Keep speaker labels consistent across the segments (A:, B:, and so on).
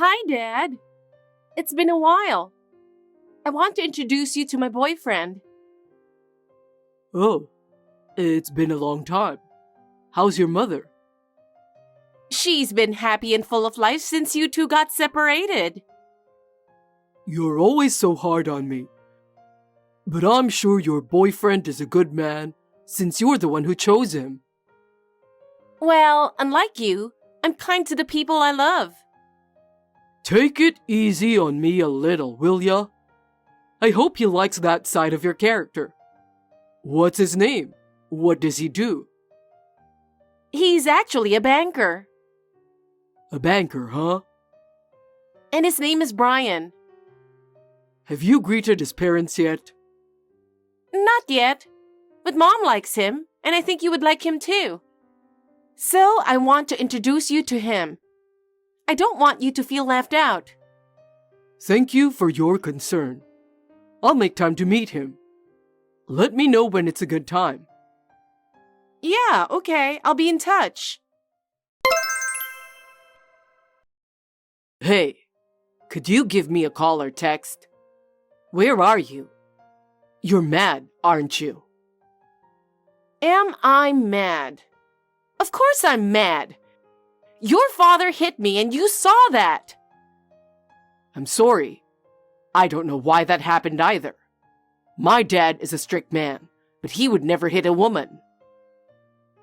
A: Hi, Dad. It's been a while. I want to introduce you to my boyfriend.
B: Oh, it's been a long time. How's your mother?
A: She's been happy and full of life since you two got separated.
B: You're always so hard on me. But I'm sure your boyfriend is a good man, since you're the one who chose him.
A: Well, unlike you, I'm kind to the people I love.
B: Take it easy on me a little, will ya? I hope he likes that side of your character. What's his name? What does he do?
A: He's actually a banker.
B: A banker, huh?
A: And his name is Brian.
B: Have you greeted his parents yet?
A: Not yet. But Mom likes him, and I think you would like him too. So I want to introduce you to him. I don't want you to feel left out.
B: Thank you for your concern. I'll make time to meet him. Let me know when it's a good time.
A: Yeah, okay, I'll be in touch.
B: Hey, could you give me a call or text? Where are you? You're mad, aren't you?
A: Am I mad? Of course I'm mad. Your father hit me and you saw that.
B: I'm sorry. I don't know why that happened either. My dad is a strict man, but he would never hit a woman.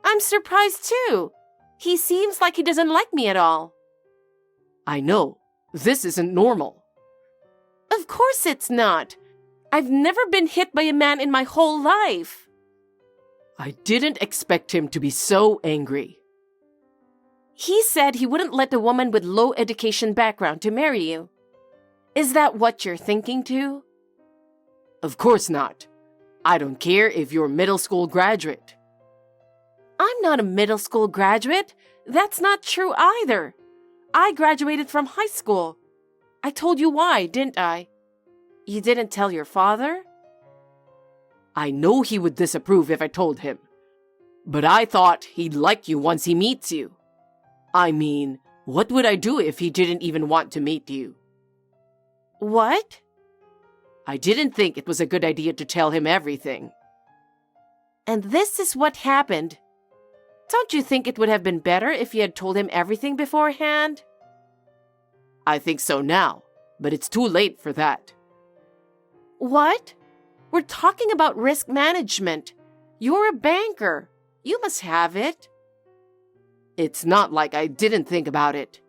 A: I'm surprised too. He seems like he doesn't like me at all.
B: I know. This isn't normal.
A: Of course it's not. I've never been hit by a man in my whole life.
B: I didn't expect him to be so angry.
A: He said he wouldn't let a woman with low education background to marry you. Is that what you're thinking too?
B: Of course not. I don't care if you're a middle school graduate.
A: I'm not a middle school graduate. That's not true either. I graduated from high school. I told you why, didn't I? You didn't tell your father?
B: I know he would disapprove if I told him. But I thought he'd like you once he meets you. I mean, what would I do if he didn't even want to meet you?
A: What?
B: I didn't think it was a good idea to tell him everything.
A: And this is what happened. Don't you think it would have been better if you had told him everything beforehand?
B: I think so now, but it's too late for that.
A: What? We're talking about risk management. You're a banker. You must have it.
B: It's not like I didn't think about it.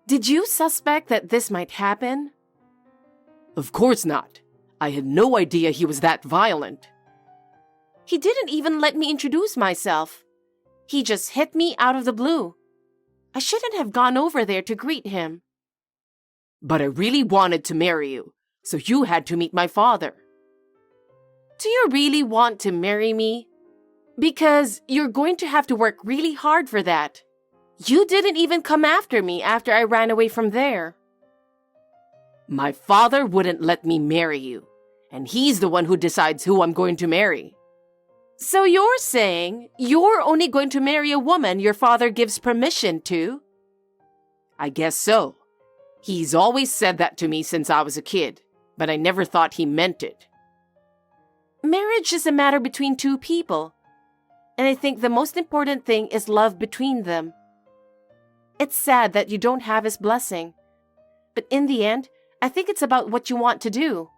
A: Did you suspect that this might happen?
B: Of course not. I had no idea he was that violent.
A: He didn't even let me introduce myself. He just hit me out of the blue. I shouldn't have gone over there to greet him.
B: But I really wanted to marry you, so you had to meet my father.
A: Do you really want to marry me? Because you're going to have to work really hard for that. You didn't even come after me after I ran away from there.
B: My father wouldn't let me marry you, and he's the one who decides who I'm going to marry.
A: So you're saying you're only going to marry a woman your father gives permission to?
B: I guess so. He's always said that to me since I was a kid, but I never thought he meant it.
A: Marriage is a matter between two people, and I think the most important thing is love between them. It's sad that you don't have his blessing, but in the end, I think it's about what you want to do.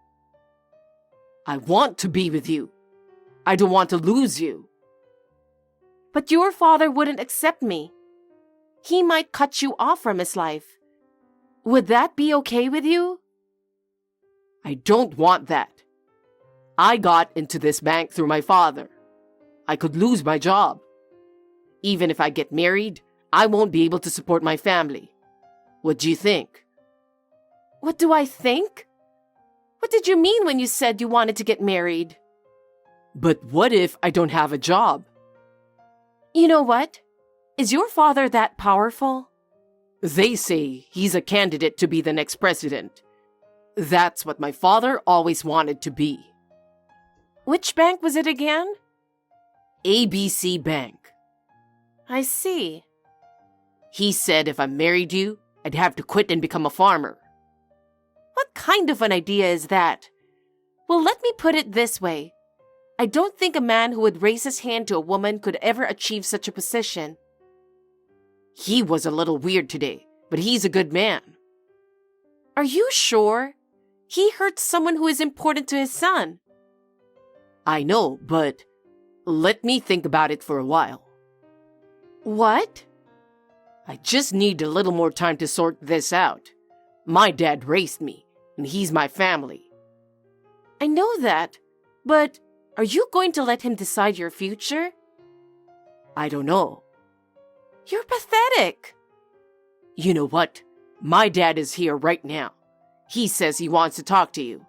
B: I want to be with you. I don't want to lose you.
A: But your father wouldn't accept me. He might cut you off from his life. Would that be okay with you?
B: I don't want that. I got into this bank through my father. I could lose my job. Even if I get married, I won't be able to support my family. What do you think?
A: What do I think? What did you mean when you said you wanted to get married?
B: But what if I don't have a job?
A: You know what? Is your father that powerful?
B: They say he's a candidate to be the next president. That's what my father always wanted to be.
A: Which bank was it again?
B: ABC Bank.
A: I see.
B: He said if I married you I'd have to quit and become a farmer.
A: What kind of an idea is that? Well, let me put it this way. I don't think a man who would raise his hand to a woman could ever achieve such a position.
B: He was a little weird today, but he's a good man.
A: Are you sure? He hurt someone who is important to his son.
B: I know, but let me think about it for a while.
A: What?
B: I just need a little more time to sort this out. My dad raised me, and he's my family.
A: I know that, but are you going to let him decide your future?
B: I don't know.
A: You're pathetic.
B: You know what? My dad is here right now. He says he wants to talk to you.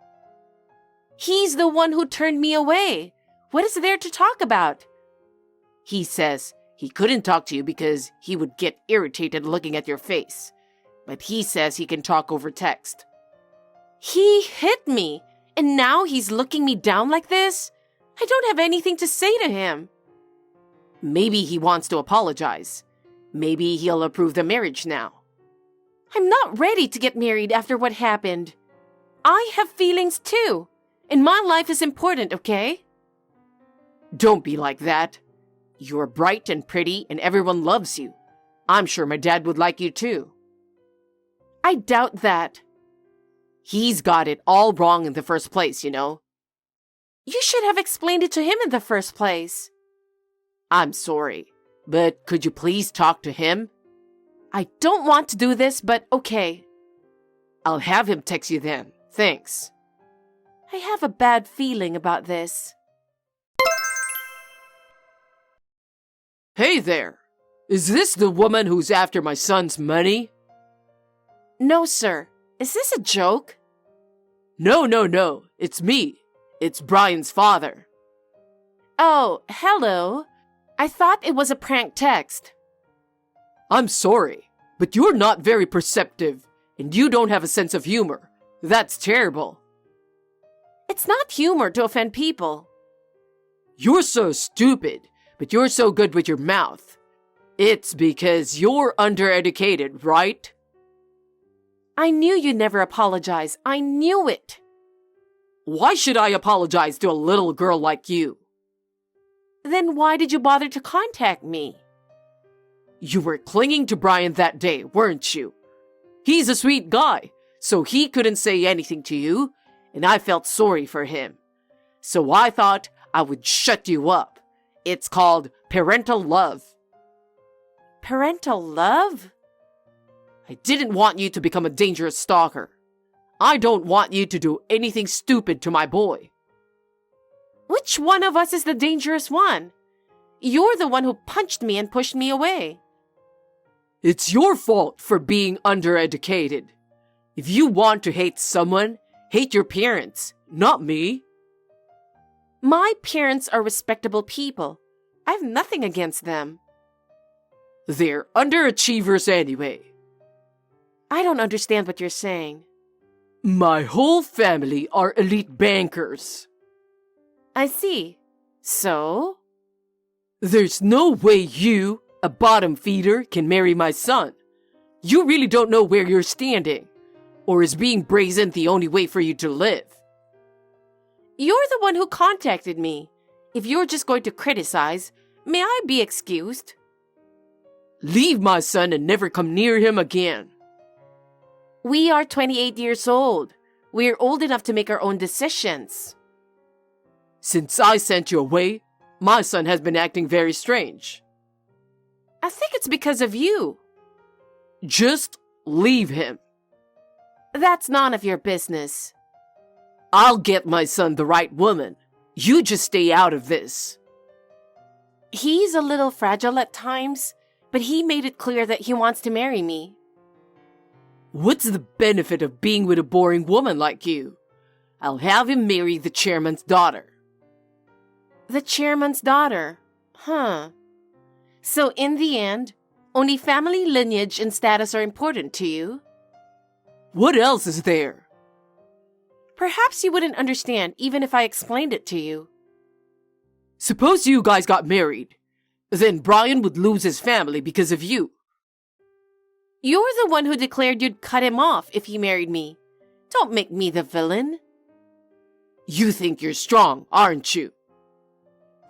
A: He's the one who turned me away. What is there to talk about?
B: He says he couldn't talk to you because he would get irritated looking at your face. But he says he can talk over text.
A: He hit me, and now he's looking me down like this? I don't have anything to say to him.
B: Maybe he wants to apologize. Maybe he'll approve the marriage now.
A: I'm not ready to get married after what happened. I have feelings too, and my life is important, okay?
B: Don't be like that. You're bright and pretty, and everyone loves you. I'm sure my dad would like you too.
A: I doubt that.
B: He's got it all wrong in the first place, you know.
A: You should have explained it to him in the first place.
B: I'm sorry, but could you please talk to him?
A: I don't want to do this, but okay.
B: I'll have him text you then. Thanks.
A: I have a bad feeling about this.
B: Hey there! Is this the woman who's after my son's money?
A: No, sir. Is this a joke?
B: No. It's me. It's Brian's father.
A: Oh, hello. I thought it was a prank text.
B: I'm sorry, but you're not very perceptive, and you don't have a sense of humor. That's terrible.
A: It's not humor to offend people.
B: You're so stupid, but you're so good with your mouth. It's because you're undereducated, right?
A: I knew you'd never apologize. I knew it.
B: Why should I apologize to a little girl like you?
A: Then why did you bother to contact me?
B: You were clinging to Brian that day, weren't you? He's a sweet guy, so he couldn't say anything to you, and I felt sorry for him. So I thought I would shut you up. It's called parental love.
A: Parental love?
B: I didn't want you to become a dangerous stalker. I don't want you to do anything stupid to my boy.
A: Which one of us is the dangerous one? You're the one who punched me and pushed me away.
B: It's your fault for being undereducated. If you want to hate someone, hate your parents, not me.
A: My parents are respectable people. I have nothing against them.
B: They're underachievers anyway.
A: I don't understand what you're saying.
B: My whole family are elite bankers.
A: I see. So?
B: There's no way you, a bottom feeder, can marry my son. You really don't know where you're standing. Or is being brazen the only way for you to live?
A: You're the one who contacted me. If you're just going to criticize, may I be excused?
B: Leave my son and never come near him again.
A: We are 28 years old. We're old enough to make our own decisions.
B: Since I sent you away, my son has been acting very strange.
A: I think it's because of you.
B: Just leave him.
A: That's none of your business.
B: I'll get my son the right woman. You just stay out of this.
A: He's a little fragile at times, but he made it clear that he wants to marry me.
B: What's the benefit of being with a boring woman like you? I'll have him marry the chairman's daughter.
A: The chairman's daughter? Huh. So in the end, only family lineage and status are important to you?
B: What else is there?
A: Perhaps you wouldn't understand even if I explained it to you.
B: Suppose you guys got married. Then Brian would lose his family because of you.
A: You're the one who declared you'd cut him off if he married me. Don't make me the villain.
B: You think you're strong, aren't you?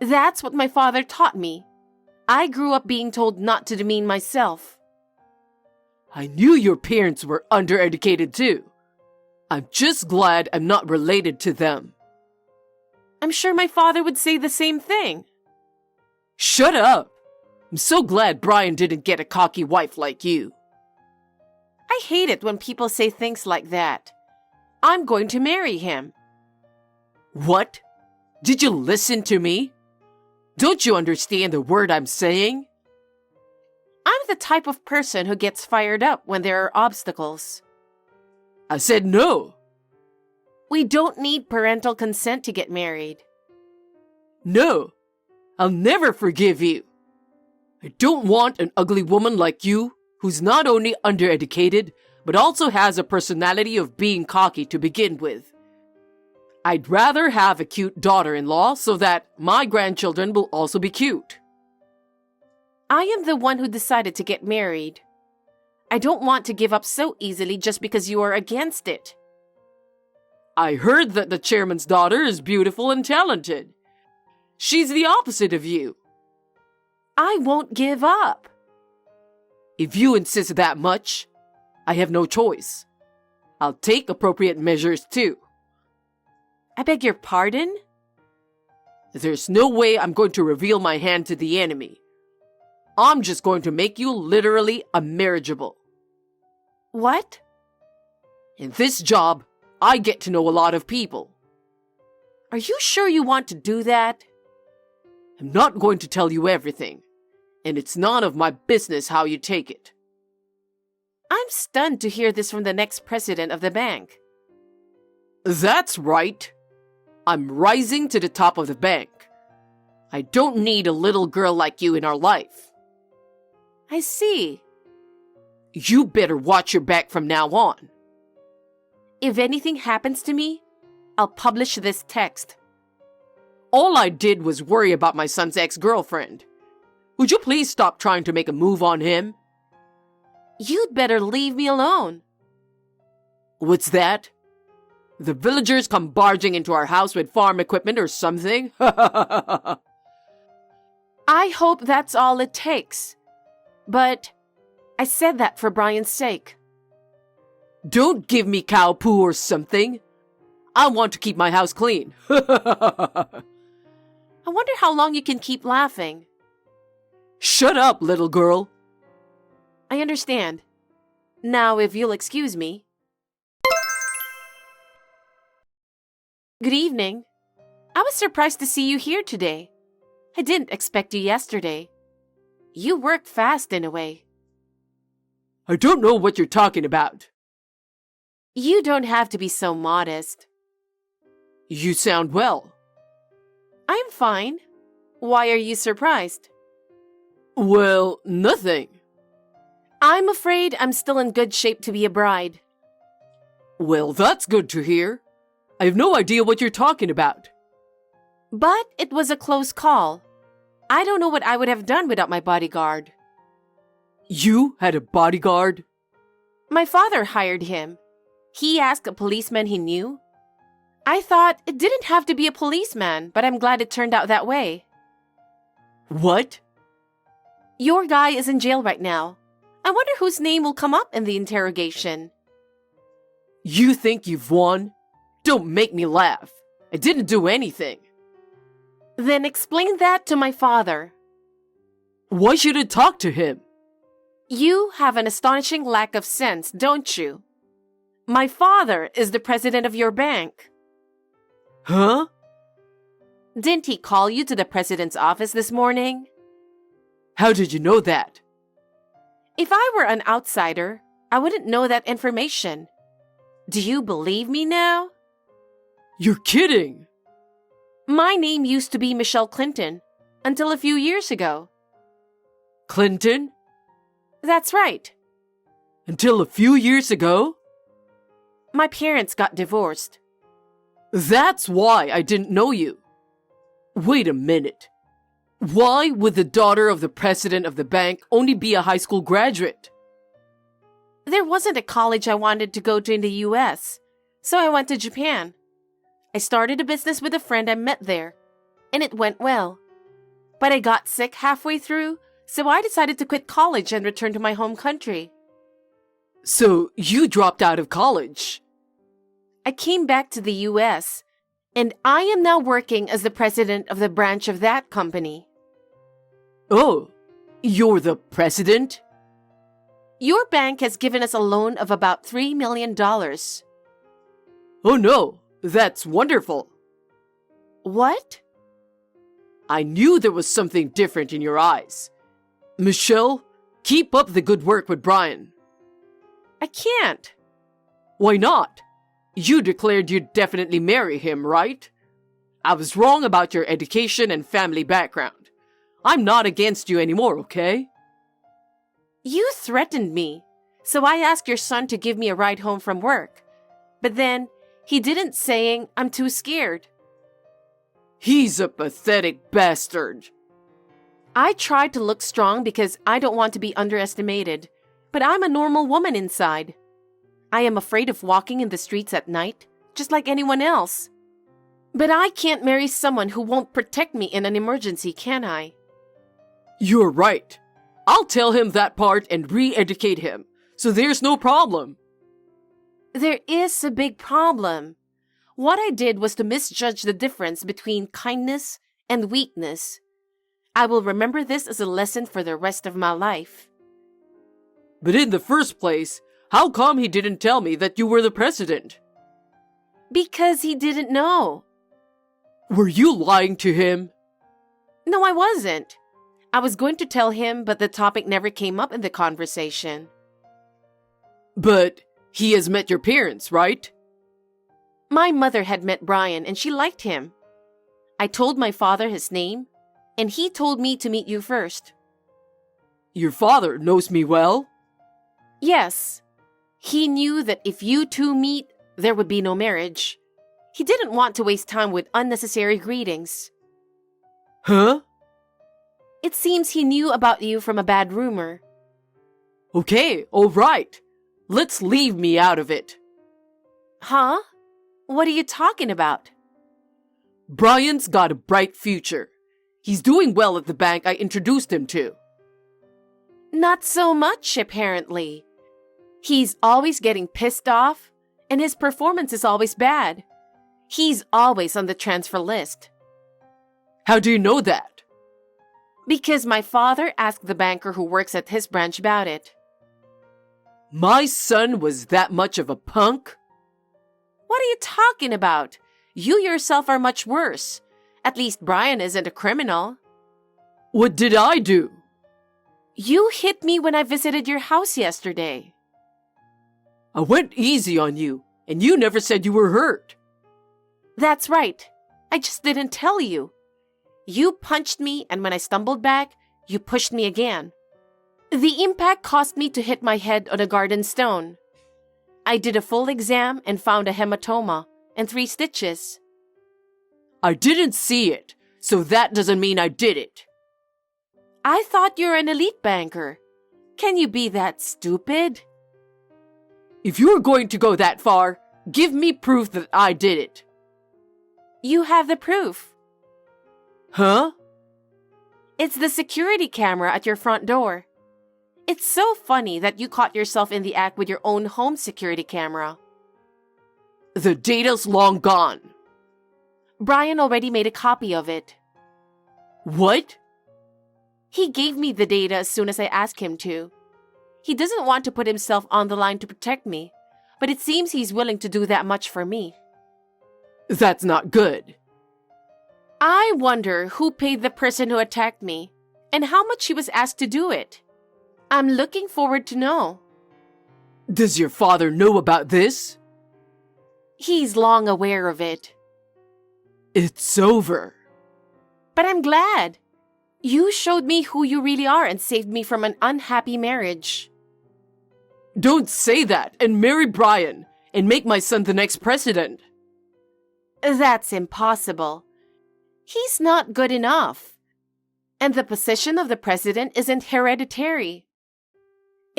A: That's what my father taught me. I grew up being told not to demean myself.
B: I knew your parents were undereducated too. I'm just glad I'm not related to them.
A: I'm sure my father would say the same thing.
B: Shut up! I'm so glad Brian didn't get a cocky wife like you.
A: I hate it when people say things like that. I'm going to marry him.
B: What? Did you listen to me? Don't you understand the word I'm saying?
A: I'm the type of person who gets fired up when there are obstacles.
B: I said no.
A: We don't need parental consent to get married.
B: No, I'll never forgive you. I don't want an ugly woman like you who's not only undereducated, but also has a personality of being cocky to begin with. I'd rather have a cute daughter-in-law so that my grandchildren will also be cute.
A: I am the one who decided to get married. I don't want to give up so easily just because you are against it.
B: I heard that the chairman's daughter is beautiful and talented. She's the opposite of you.
A: I won't give up.
B: If you insist that much, I have no choice. I'll take appropriate measures too.
A: I beg your pardon?
B: There's no way I'm going to reveal my hand to the enemy. I'm just going to make you literally unmarriageable.
A: What?
B: In this job, I get to know a lot of people.
A: Are you sure you want to do that?
B: I'm not going to tell you everything, and it's none of my business how you take it.
A: I'm stunned to hear this from the next president of the bank.
B: That's right. I'm rising to the top of the bank. I don't need a little girl like you in our life.
A: I see.
B: You better watch your back from now on.
A: If anything happens to me, I'll publish this text.
B: All I did was worry about my son's ex-girlfriend. Would you please stop trying to make a move on him?
A: You'd better leave me alone.
B: What's that? The villagers come barging into our house with farm equipment or something?
A: I hope that's all it takes. But I said that for Brian's sake.
B: Don't give me cow poo or something. I want to keep my house clean.
A: I wonder how long you can keep laughing.
B: Shut up, little girl.
A: I understand. Now, if you'll excuse me. Good evening. I was surprised to see you here today. I didn't expect you yesterday. You worked fast in a way.
B: I don't know what you're talking about.
A: You don't have to be so modest.
B: You sound well.
A: I'm fine. Why are you surprised?
B: Well, nothing.
A: I'm afraid I'm still in good shape to be a bride.
B: Well, that's good to hear. I have no idea what you're talking about.
A: But it was a close call. I don't know what I would have done without my bodyguard.
B: You had a bodyguard?
A: My father hired him. He asked a policeman he knew. I thought it didn't have to be a policeman, but I'm glad it turned out that way.
B: What?
A: Your guy is in jail right now. I wonder whose name will come up in the interrogation.
B: You think you've won? Don't make me laugh. I didn't do anything.
A: Then explain that to my father.
B: Why should I talk to him?
A: You have an astonishing lack of sense, don't you? My father is the president of your bank.
B: Huh?
A: Didn't he call you to the president's office this morning?
B: How did you know that?
A: If I were an outsider, I wouldn't know that information. Do you believe me now?
B: You're kidding.
A: My name used to be Michelle Clinton until a few years ago.
B: Clinton?
A: That's right.
B: Until a few years ago?
A: My parents got divorced.
B: That's why I didn't know you. Wait a minute. Why would the daughter of the president of the bank only be a high school graduate?
A: There wasn't a college I wanted to go to in the US, so I went to Japan. I started a business with a friend I met there, and it went well. But I got sick halfway through, so I decided to quit college and return to my home country.
B: So you dropped out of college?
A: I came back to the US, and I am now working as the president of the branch of that company.
B: Oh, you're the president?
A: Your bank has given us a loan of about $3 million.
B: Oh no, that's wonderful.
A: What?
B: I knew there was something different in your eyes. Michelle, keep up the good work with Brian.
A: I can't.
B: Why not? You declared you'd definitely marry him, right? I was wrong about your education and family background. I'm not against you anymore, okay?
A: You threatened me, so I asked your son to give me a ride home from work. But then, he didn't, saying I'm too scared.
B: He's a pathetic bastard.
A: I tried to look strong because I don't want to be underestimated, but I'm a normal woman inside. I am afraid of walking in the streets at night, just like anyone else. But I can't marry someone who won't protect me in an emergency, can I?
B: You're right. I'll tell him that part and re-educate him, so there's no problem.
A: There is a big problem. What I did was to misjudge the difference between kindness and weakness. I will remember this as a lesson for the rest of my life.
B: But in the first place, how come he didn't tell me that you were the president?
A: Because he didn't know.
B: Were you lying to him?
A: No, I wasn't. I was going to tell him, but the topic never came up in the conversation.
B: But he has met your parents, right?
A: My mother had met Brian and she liked him. I told my father his name, and he told me to meet you first.
B: Your father knows me well?
A: Yes. He knew that if you two meet, there would be no marriage. He didn't want to waste time with unnecessary greetings.
B: Huh?
A: It seems he knew about you from a bad rumor.
B: Okay, all right. Let's leave me out of it.
A: Huh? What are you talking about?
B: Brian's got a bright future. He's doing well at the bank I introduced him to.
A: Not so much, apparently. He's always getting pissed off, and his performance is always bad. He's always on the transfer list.
B: How do you know that?
A: Because my father asked the banker who works at his branch about it.
B: My son was that much of a punk?
A: What are you talking about? You yourself are much worse. At least Brian isn't a criminal.
B: What did I do?
A: You hit me when I visited your house yesterday.
B: I went easy on you, and you never said you were hurt.
A: That's right. I just didn't tell you. You punched me, and when I stumbled back, you pushed me again. The impact caused me to hit my head on a garden stone. I did a full exam and found a hematoma and 3 stitches.
B: I didn't see it, so that doesn't mean I did it.
A: I thought you're an elite banker. Can you be that stupid?
B: If you're going to go that far, give me proof that I did it.
A: You have the proof.
B: Huh?
A: It's the security camera at your front door. It's so funny that you caught yourself in the act with your own home security camera.
B: The data's long gone.
A: Brian already made a copy of it.
B: What?
A: He gave me the data as soon as I asked him to. He doesn't want to put himself on the line to protect me, but it seems he's willing to do that much for me.
B: That's not good.
A: I wonder who paid the person who attacked me and how much he was asked to do it. I'm looking forward to know.
B: Does your father know about this?
A: He's long aware of it.
B: It's over.
A: But I'm glad. You showed me who you really are and saved me from an unhappy marriage.
B: Don't say that and marry Brian and make my son the next president.
A: That's impossible. He's not good enough. And the position of the president isn't hereditary.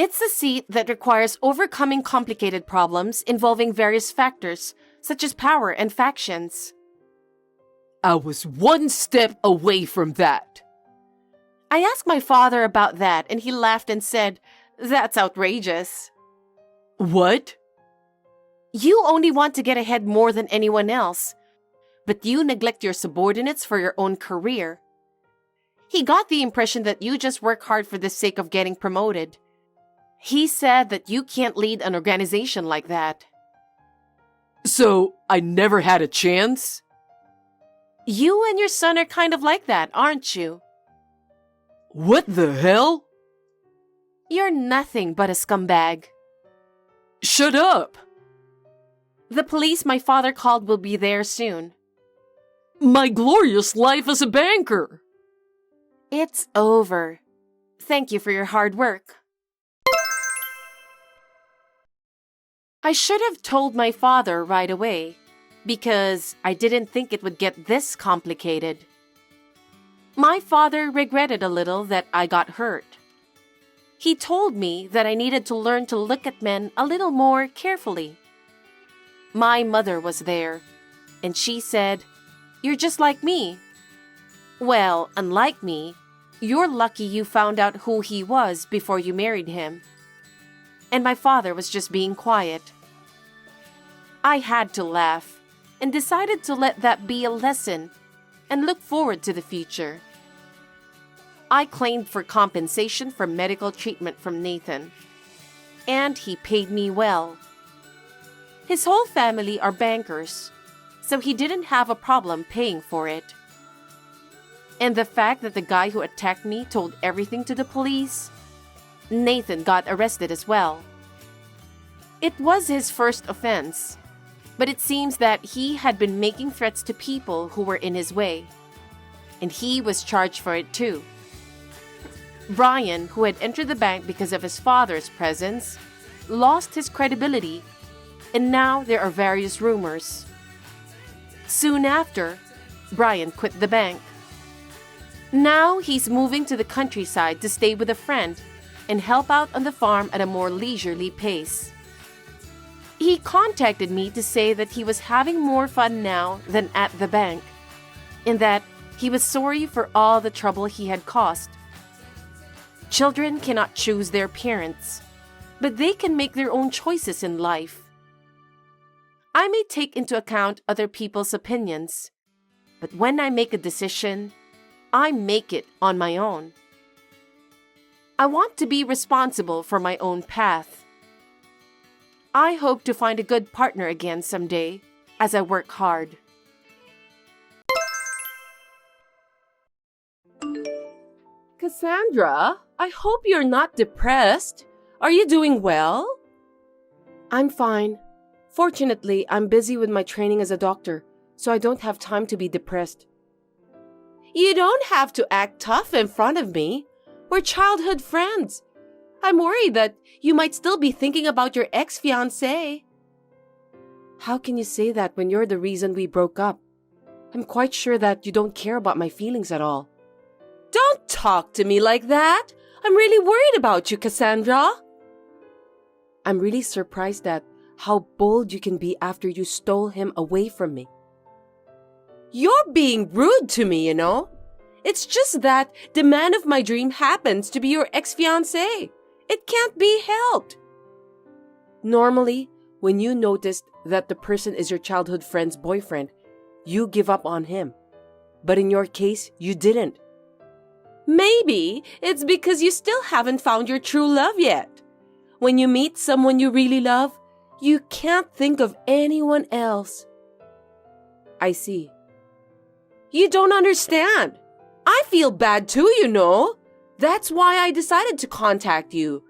A: It's a seat that requires overcoming complicated problems involving various factors, such as power and factions.
B: I was one step away from that.
A: I asked my father about that, and he laughed and said, "That's outrageous.
B: What?
A: You only want to get ahead more than anyone else, but you neglect your subordinates for your own career." He got the impression that you just work hard for the sake of getting promoted. He said that you can't lead an organization like that.
B: So, I never had a chance?
A: You and your son are kind of like that, aren't you?
B: What the hell?
A: You're nothing but a scumbag.
B: Shut up!
A: The police my father called will be there soon.
B: My glorious life as a banker!
A: It's over. Thank you for your hard work. I should have told my father right away, because I didn't think it would get this complicated. My father regretted a little that I got hurt. He told me that I needed to learn to look at men a little more carefully. My mother was there, and she said, "You're just like me." Well, unlike me, you're lucky you found out who he was before you married him. And my father was just being quiet. I had to laugh and decided to let that be a lesson and look forward to the future. I claimed for compensation for medical treatment from Nathan, and he paid me well. His whole family are bankers, so he didn't have a problem paying for it. And the fact that the guy who attacked me told everything to the police, Nathan got arrested as well. It was his first offense, but it seems that he had been making threats to people who were in his way, and he was charged for it too. Brian, who had entered the bank because of his father's presence, lost his credibility, and now there are various rumors. Soon after, Brian quit the bank. Now he's moving to the countryside to stay with a friend and help out on the farm at a more leisurely pace. He contacted me to say that he was having more fun now than at the bank, and that he was sorry for all the trouble he had caused. Children cannot choose their parents, but they can make their own choices in life. I may take into account other people's opinions, but when I make a decision, I make it on my own. I want to be responsible for my own path. I hope to find a good partner again someday as I work hard. Cassandra, I hope you're not depressed. Are you doing well? I'm fine. Fortunately, I'm busy with my training as a doctor, so I don't have time to be depressed. You don't have to act tough in front of me. We're childhood friends. I'm worried that you might still be thinking about your ex-fiancé. How can you say that when you're the reason we broke up? I'm quite sure that you don't care about my feelings at all. Don't talk to me like that. I'm really worried about you, Cassandra. I'm really surprised at how bold you can be after you stole him away from me. You're being rude to me, you know. It's just that the man of my dream happens to be your ex-fiancé. It can't be helped. Normally, when you noticed that the person is your childhood friend's boyfriend, you give up on him. But in your case, you didn't. Maybe it's because you still haven't found your true love yet. When you meet someone you really love, you can't think of anyone else. I see. You don't understand. I feel bad too, you know. That's why I decided to contact you.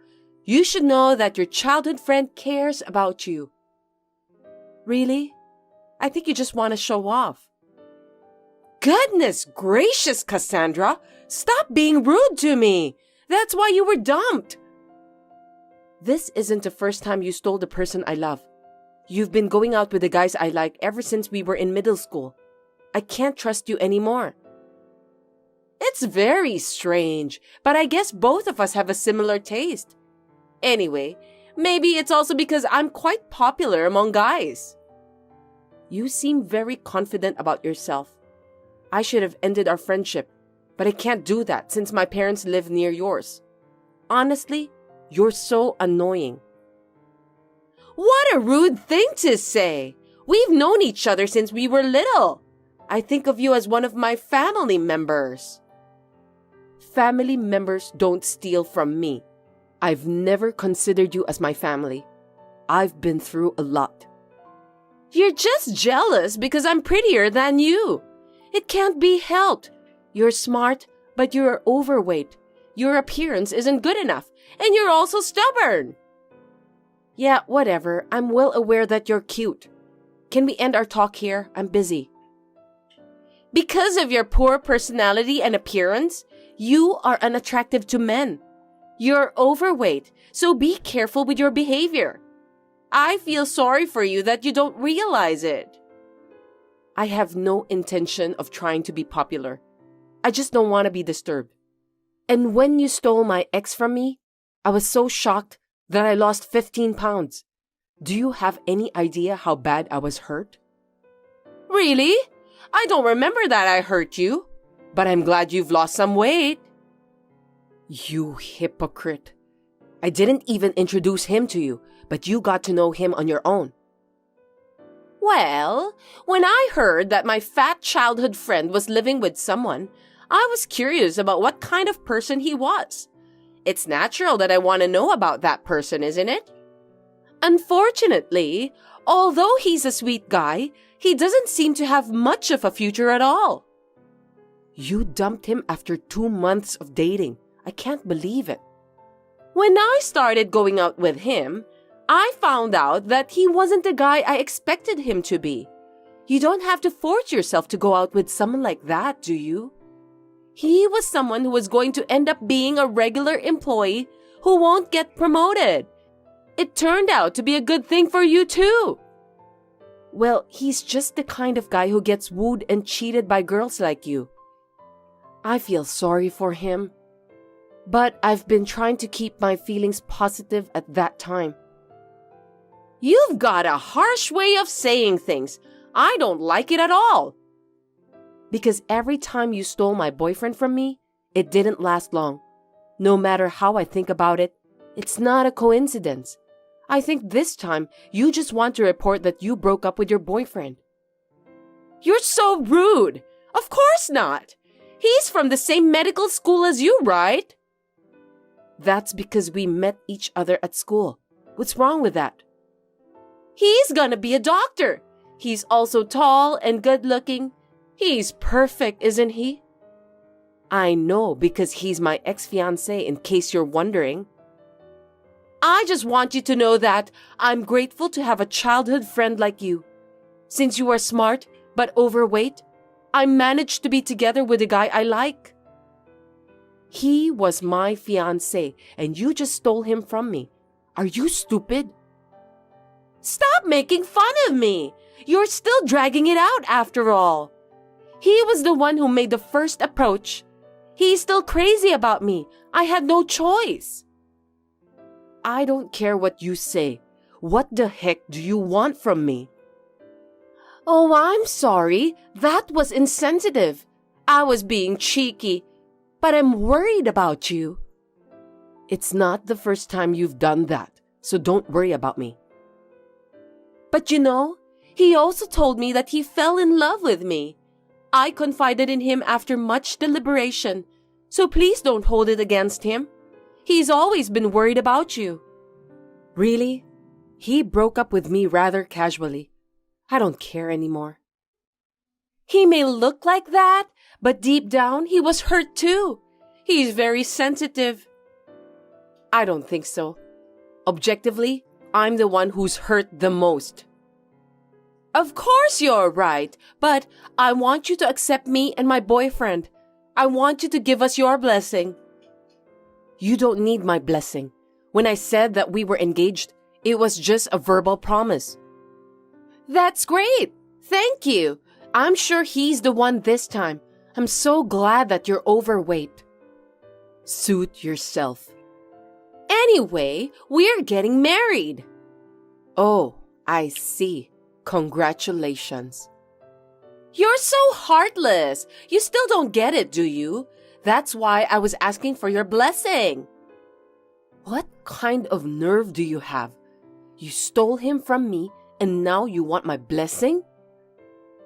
A: You should know that your childhood friend cares about you. Really? I think you just want to show off. Goodness gracious, Cassandra. Stop being rude to me. That's why you were dumped. This isn't the first time you stole the person I love. You've been going out with the guys I like ever since we were in middle school. I can't trust you anymore. It's very strange, but I guess both of us have a similar taste. Anyway, maybe it's also because I'm quite popular among guys. You seem very confident about yourself. I should have ended our friendship, but I can't do that since my parents live near yours. Honestly, you're so annoying. What a rude thing to say! We've known each other since we were little. I think of you as one of my family members. Family members don't steal from me. I've never considered you as my family. I've been through a lot. You're just jealous because I'm prettier than you. It can't be helped. You're smart, but you're overweight. Your appearance isn't good enough, and you're also stubborn. Yeah, whatever. I'm well aware that you're cute. Can we end our talk here? I'm busy. Because of your poor personality and appearance, you are unattractive to men. You're overweight, so be careful with your behavior. I feel sorry for you that you don't realize it. I have no intention of trying to be popular. I just don't want to be disturbed. And when you stole my ex from me, I was so shocked that I lost 15 pounds. Do you have any idea how bad I was hurt? Really? I don't remember that I hurt you, but I'm glad you've lost some weight. You hypocrite. I didn't even introduce him to you, but you got to know him on your own. Well, when I heard that my fat childhood friend was living with someone, I was curious about what kind of person he was. It's natural that I want to know about that person, isn't it? Unfortunately, although he's a sweet guy, he doesn't seem to have much of a future at all. You dumped him after 2 months of dating. I can't believe it. When I started going out with him, I found out that he wasn't the guy I expected him to be. You don't have to force yourself to go out with someone like that, do you? He was someone who was going to end up being a regular employee who won't get promoted. It turned out to be a good thing for you too. Well, he's just the kind of guy who gets wooed and cheated by girls like you. I feel sorry for him, but I've been trying to keep my feelings positive at that time. You've got a harsh way of saying things. I don't like it at all. Because every time you stole my boyfriend from me, it didn't last long. No matter how I think about it, it's not a coincidence. I think this time you just want to report that you broke up with your boyfriend. You're so rude. Of course not. He's from the same medical school as you, right? That's because we met each other at school. What's wrong with that? He's gonna be a doctor. He's also tall and good-looking. He's perfect, isn't he? I know, because he's my ex-fiancé, in case you're wondering. I just want you to know that I'm grateful to have a childhood friend like you. Since you are smart but overweight, I managed to be together with a guy I like. He was my fiancé, and you just stole him from me. Are you stupid? Stop making fun of me! You're still dragging it out after all. He was the one who made the first approach. He's still crazy about me. I had no choice. I don't care what you say. What the heck do you want from me? Oh, I'm sorry. That was insensitive. I was being cheeky, but I'm worried about you. It's not the first time you've done that, so don't worry about me. But you know, he also told me that he fell in love with me. I confided in him after much deliberation, so please don't hold it against him. He's always been worried about you. Really? He broke up with me rather casually. I don't care anymore. He may look like that, but deep down he was hurt too. He's very sensitive. I don't think so. Objectively, I'm the one who's hurt the most. Of course you're right, but I want you to accept me and my boyfriend. I want you to give us your blessing. You don't need my blessing. When I said that we were engaged, it was just a verbal promise. That's great. Thank you. I'm sure he's the one this time. I'm so glad that you're overweight. Suit yourself. Anyway, we're getting married.
B: Oh, I see. Congratulations.
A: You're so heartless. You still don't get it, do you? That's why I was asking for your blessing.
B: What kind of nerve do you have? You stole him from me and now you want my blessing?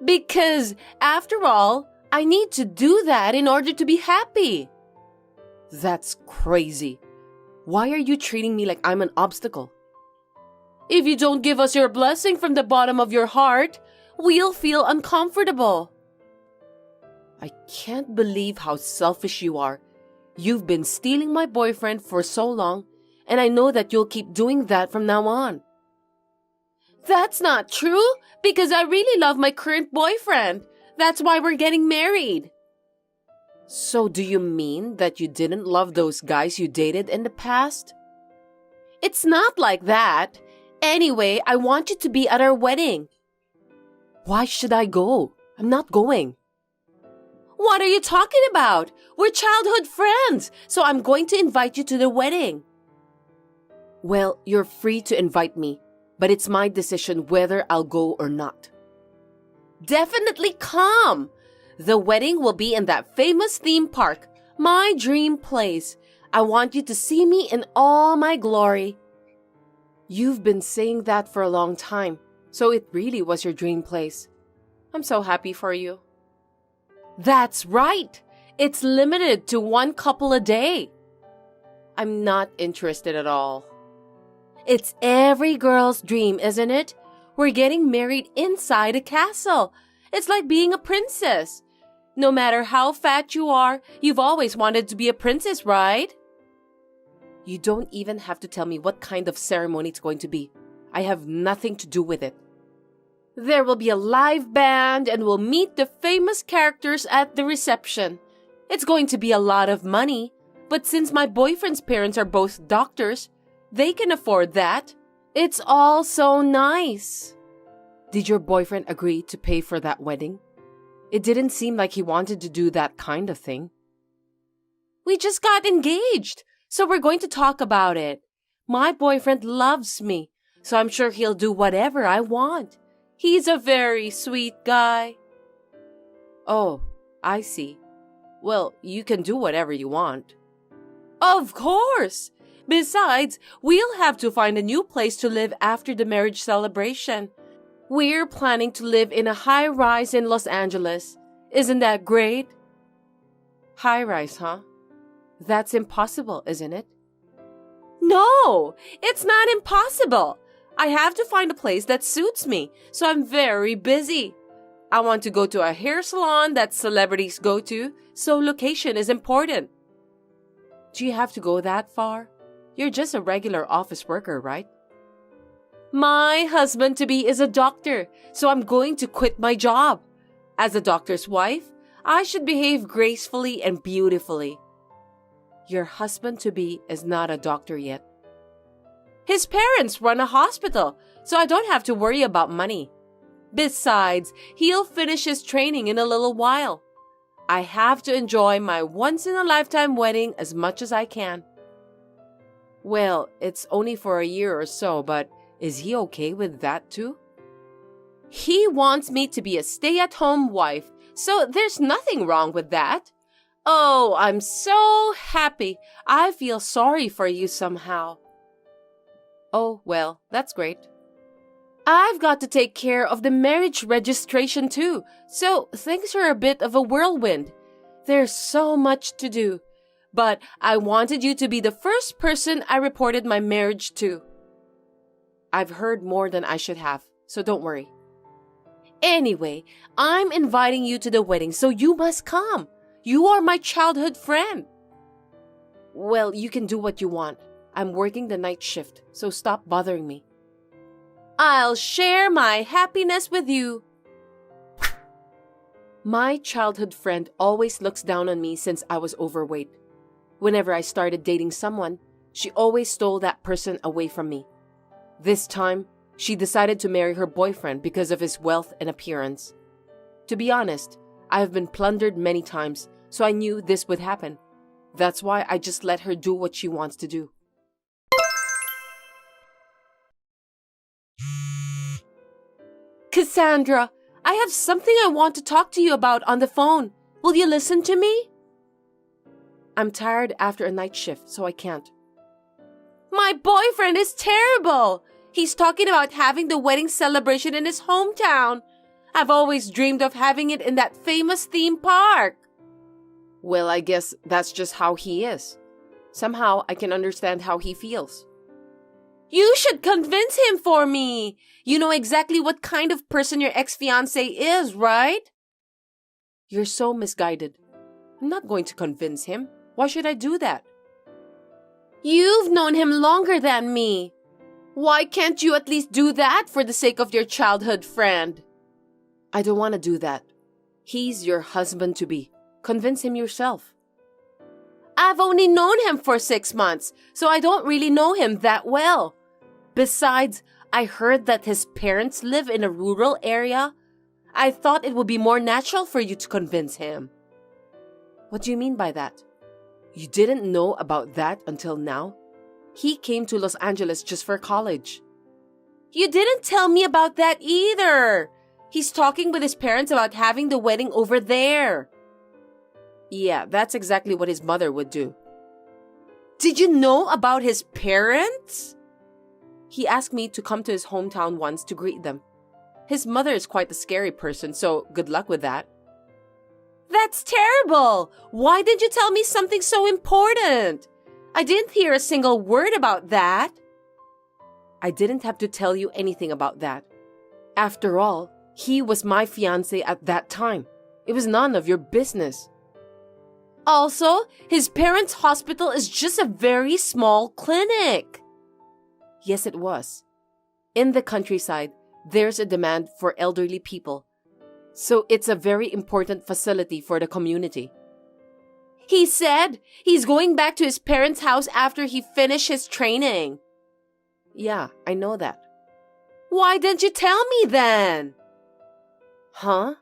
A: Because, after all, I need to do that in order to be happy.
B: That's crazy. Why are you treating me like I'm an obstacle?
A: If you don't give us your blessing from the bottom of your heart, we'll feel uncomfortable.
B: I can't believe how selfish you are. You've been stealing my boyfriend for so long, and I know that you'll keep doing that from now on.
A: That's not true, because I really love my current boyfriend. That's why we're getting married.
B: So do you mean that you didn't love those guys you dated in the past?
A: It's not like that. Anyway, I want you to be at our wedding.
B: Why should I go? I'm not going.
A: What are you talking about? We're childhood friends, so I'm going to invite you to the wedding.
B: Well, you're free to invite me, but it's my decision whether I'll go or not.
A: Definitely come. The wedding will be in that famous theme park, my dream place. I want you to see me in all my glory.
B: You've been saying that for a long time, so it really was your dream place. I'm so happy for you.
A: That's right. It's limited to 1 couple a day.
B: I'm not interested at all.
A: It's every girl's dream, isn't it? We're getting married inside a castle. It's like being a princess. No matter how fat you are, you've always wanted to be a princess, right?
B: You don't even have to tell me what kind of ceremony it's going to be. I have nothing to do with it.
A: There will be a live band and we'll meet the famous characters at the reception. It's going to be a lot of money, but since my boyfriend's parents are both doctors, they can afford that. It's all so nice.
B: Did your boyfriend agree to pay for that wedding? It didn't seem like he wanted to do that kind of thing.
A: We just got engaged, so we're going to talk about it. My boyfriend loves me, so I'm sure he'll do whatever I want. He's a very sweet guy.
B: Oh, I see. Well, you can do whatever you want.
A: Of course! Besides, we'll have to find a new place to live after the marriage celebration. We're planning to live in a high-rise in Los Angeles. Isn't that great?
B: High-rise, huh? That's impossible, isn't it?
A: No, it's not impossible. I have to find a place that suits me, so I'm very busy. I want to go to a hair salon that celebrities go to, so location is important.
B: Do you have to go that far? You're just a regular office worker, right?
A: My husband-to-be is a doctor, so I'm going to quit my job. As a doctor's wife, I should behave gracefully and beautifully.
B: Your husband-to-be is not a doctor yet.
A: His parents run a hospital, so I don't have to worry about money. Besides, he'll finish his training in a little while. I have to enjoy my once-in-a-lifetime wedding as much as I can.
B: Well, it's only for a year or so, but is he okay with that too?
A: He wants me to be a stay-at-home wife, so there's nothing wrong with that. Oh, I'm so happy. I feel sorry for you somehow.
B: Oh, well, that's great.
A: I've got to take care of the marriage registration too, so things are a bit of a whirlwind. There's so much to do, but I wanted you to be the first person I reported my marriage to.
B: I've heard more than I should have, so don't worry.
A: Anyway, I'm inviting you to the wedding, so you must come. You are my childhood friend.
B: Well, you can do what you want. I'm working the night shift, so stop bothering me.
A: I'll share my happiness with you.
B: My childhood friend always looks down on me since I was overweight. Whenever I started dating someone, she always stole that person away from me. This time, she decided to marry her boyfriend because of his wealth and appearance. To be honest, I have been plundered many times, so I knew this would happen. That's why I just let her do what she wants to do.
A: Cassandra, I have something I want to talk to you about on the phone. Will you listen to me?
B: I'm tired after a night shift, so I can't.
A: My boyfriend is terrible. He's talking about having the wedding celebration in his hometown. I've always dreamed of having it in that famous theme park.
B: Well, I guess that's just how he is. Somehow I can understand how he feels.
A: You should convince him for me. You know exactly what kind of person your ex-fiancé is, right?
B: You're so misguided. I'm not going to convince him. Why should I do that?
A: You've known him longer than me. Why can't you at least do that for the sake of your childhood friend?
B: I don't want to do that. He's your husband-to-be. Convince him yourself.
A: I've only known him for 6 months, so I don't really know him that well. Besides, I heard that his parents live in a rural area. I thought it would be more natural for you to convince him.
B: What do you mean by that? You didn't know about that until now? He came to Los Angeles just for college.
A: You didn't tell me about that either. He's talking with his parents about having the wedding over there.
B: Yeah, that's exactly what his mother would do.
A: Did you know about his parents?
B: He asked me to come to his hometown once to greet them. His mother is quite a scary person, so good luck with that.
A: That's terrible. Why didn't you tell me something so important? I didn't hear a single word about that.
B: I didn't have to tell you anything about that. After all, he was my fiancé at that time. It was none of your business.
A: Also, his parents' hospital is just a very small clinic.
B: Yes, it was. In the countryside, there's a demand for elderly people. So it's a very important facility for the community.
A: He said he's going back to his parents' house after he finished his training.
B: Yeah, I know that.
A: Why didn't you tell me then?
B: Huh?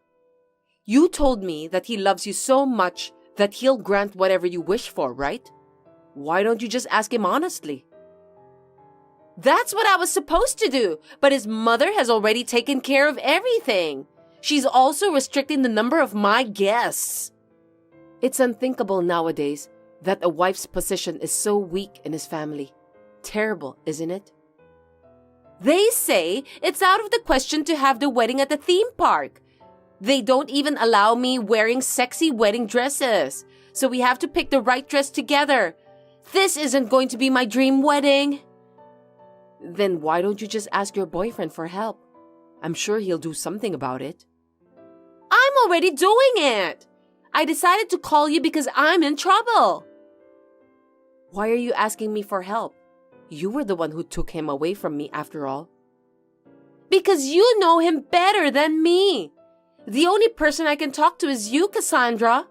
B: You told me that he loves you so much that he'll grant whatever you wish for, right? Why don't you just ask him honestly?
A: That's what I was supposed to do, but his mother has already taken care of everything. She's also restricting the number of my guests.
B: It's unthinkable nowadays that a wife's position is so weak in his family. Terrible, isn't it?
A: They say it's out of the question to have the wedding at the theme park. They don't even allow me wearing sexy wedding dresses, so we have to pick the right dress together. This isn't going to be my dream wedding.
B: Then why don't you just ask your boyfriend for help? I'm sure he'll do something about it.
A: I'm already doing it. I decided to call you because I'm in trouble.
B: Why are you asking me for help? You were the one who took him away from me after all.
A: Because you know him better than me. The only person I can talk to is you, Cassandra.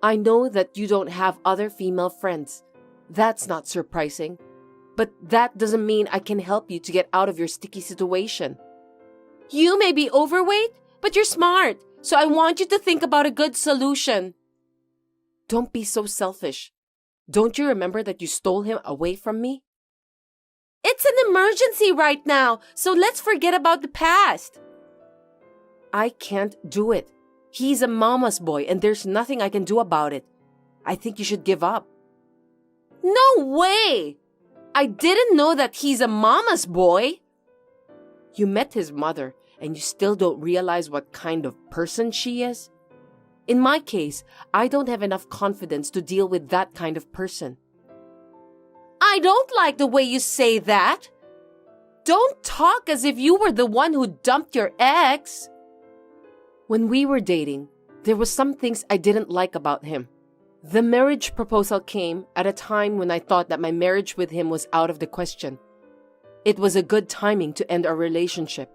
B: I know that you don't have other female friends. That's not surprising. But that doesn't mean I can help you to get out of your sticky situation.
A: You may be overweight, but you're smart. So I want you to think about a good solution.
B: Don't be so selfish. Don't you remember that you stole him away from me?
A: It's an emergency right now, so let's forget about the past.
B: I can't do it. He's a mama's boy and there's nothing I can do about it. I think you should give up.
A: No way! I didn't know that he's a mama's boy.
B: You met his mother and you still don't realize what kind of person she is? In my case, I don't have enough confidence to deal with that kind of person.
A: I don't like the way you say that. Don't talk as if you were the one who dumped your ex.
B: When we were dating, there were some things I didn't like about him. The marriage proposal came at a time when I thought that my marriage with him was out of the question. It was a good timing to end our relationship.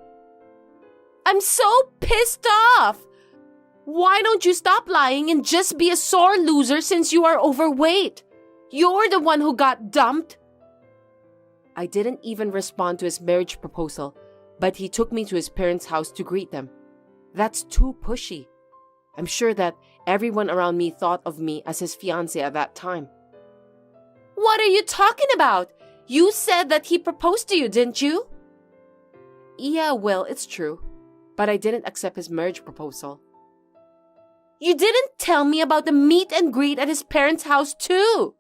A: I'm so pissed off. Why don't you stop lying and just be a sore loser since you are overweight? You're the one who got dumped.
B: I didn't even respond to his marriage proposal, but he took me to his parents' house to greet them. That's too pushy. I'm sure that everyone around me thought of me as his fiancé at that time.
A: What are you talking about? You said that he proposed to you, didn't you? Yeah, well, it's true. But I didn't accept his marriage proposal.
B: You didn't tell me about the meet and greet at his parents' house too.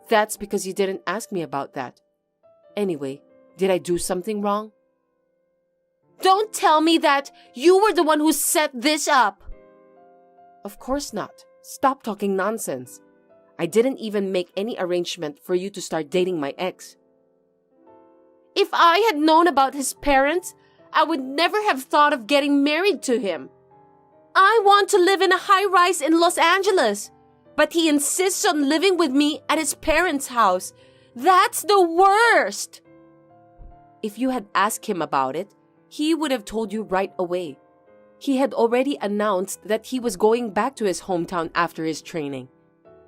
A: That's because you didn't ask me about that. Anyway, did I do something wrong?
B: Don't tell me that you were the one who set this up.
A: Of course not. Stop talking nonsense. I didn't even make any arrangement for you to start dating my ex.
B: If I had known about his parents, I would never have thought of getting married to him. I want to live in a high-rise in Los Angeles, but he insists on living with me at his parents' house. That's the worst!
A: If you had asked him about it, he would have told you right away. He had already announced that he was going back to his hometown after his training.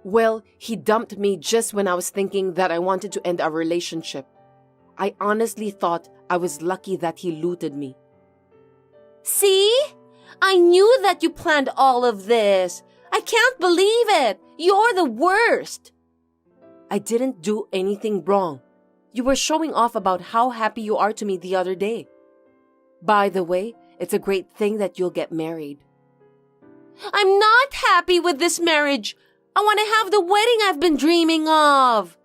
A: Well, he dumped me just when I was thinking that I wanted to end our relationship. I honestly thought I was lucky that he looted me.
B: See? I knew that you planned all of this. I can't believe it. You're the worst.
A: I didn't do anything wrong. You were showing off about how happy you are to me the other day. By the way, it's a great thing that you'll get married.
B: I'm not happy with this marriage. I want to have the wedding I've been dreaming of.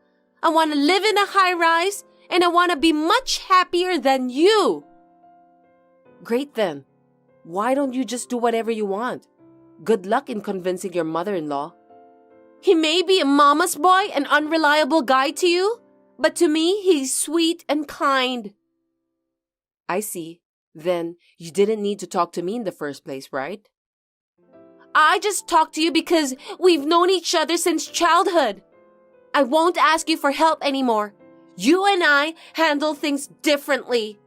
B: I want to live in a high-rise, and I want to be much happier than you.
A: Great then. Why don't you just do whatever you want? Good luck in convincing your mother-in-law.
B: He may be a mama's boy, an unreliable guy to you, but to me, he's sweet and kind.
A: I see. Then you didn't need to talk to me in the first place, right?
B: I just talked to you because we've known each other since childhood. I won't ask you for help anymore. You and I handle things differently.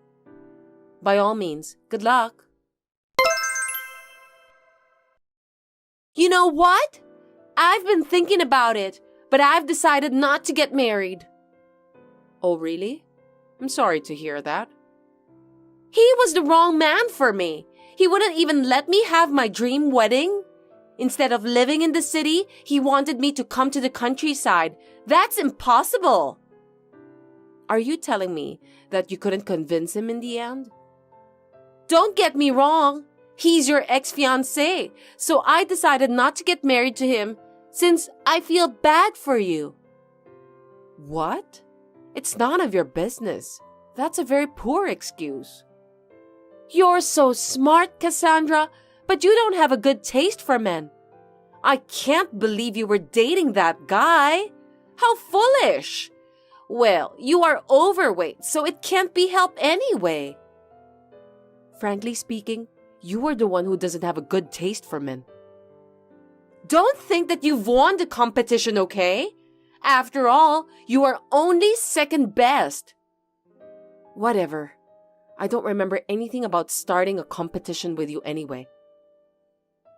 A: By all means, good luck.
B: You know what? I've been thinking about it, but I've decided not to get married.
A: Oh, really? I'm sorry to hear that.
B: He was the wrong man for me. He wouldn't even let me have my dream wedding. Instead of living in the city, he wanted me to come to the countryside. That's impossible.
A: Are you telling me that you couldn't convince him in the end?
B: Don't get me wrong. He's your ex-fiancé, so I decided not to get married to him since I feel bad for you.
A: What? It's none of your business. That's a very poor excuse.
B: You're so smart, Cassandra, but you don't have a good taste for men. I can't believe you were dating that guy. How foolish. Well, you are overweight, so it can't be helped anyway.
A: Frankly speaking, you are the one who doesn't have a good taste for men.
B: Don't think that you've won the competition, okay? After all, you are only second best.
A: Whatever. I don't remember anything about starting a competition with you anyway.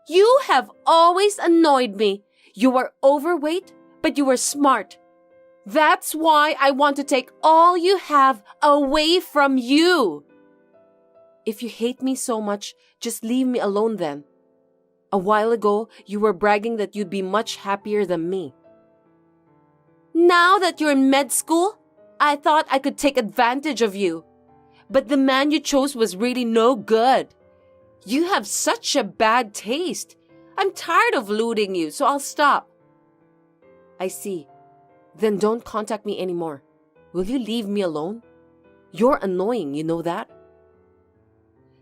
B: You have always annoyed me. You were overweight, but you were smart. That's why I want to take all you have away from you.
A: If you hate me so much, just leave me alone then. A while ago, you were bragging that you'd be much happier than me.
B: Now that you're in med school, I thought I could take advantage of you. But the man you chose was really no good. You have such a bad taste. I'm tired of looting you, so I'll stop.
A: I see. Then don't contact me anymore. Will you leave me alone? You're annoying, you know that?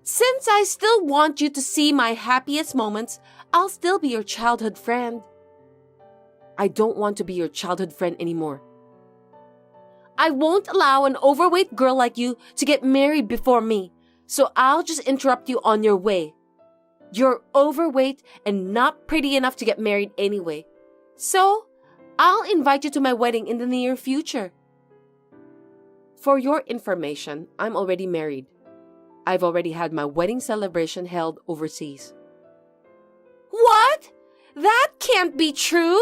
B: Since I still want you to see my happiest moments, I'll still be your childhood friend.
A: I don't want to be your childhood friend anymore.
B: I won't allow an overweight girl like you to get married before me, so I'll just interrupt you on your way. You're overweight and not pretty enough to get married anyway, so I'll invite you to my wedding in the near future.
A: For your information, I'm already married. I've already had my wedding celebration held overseas.
B: What? That can't be true.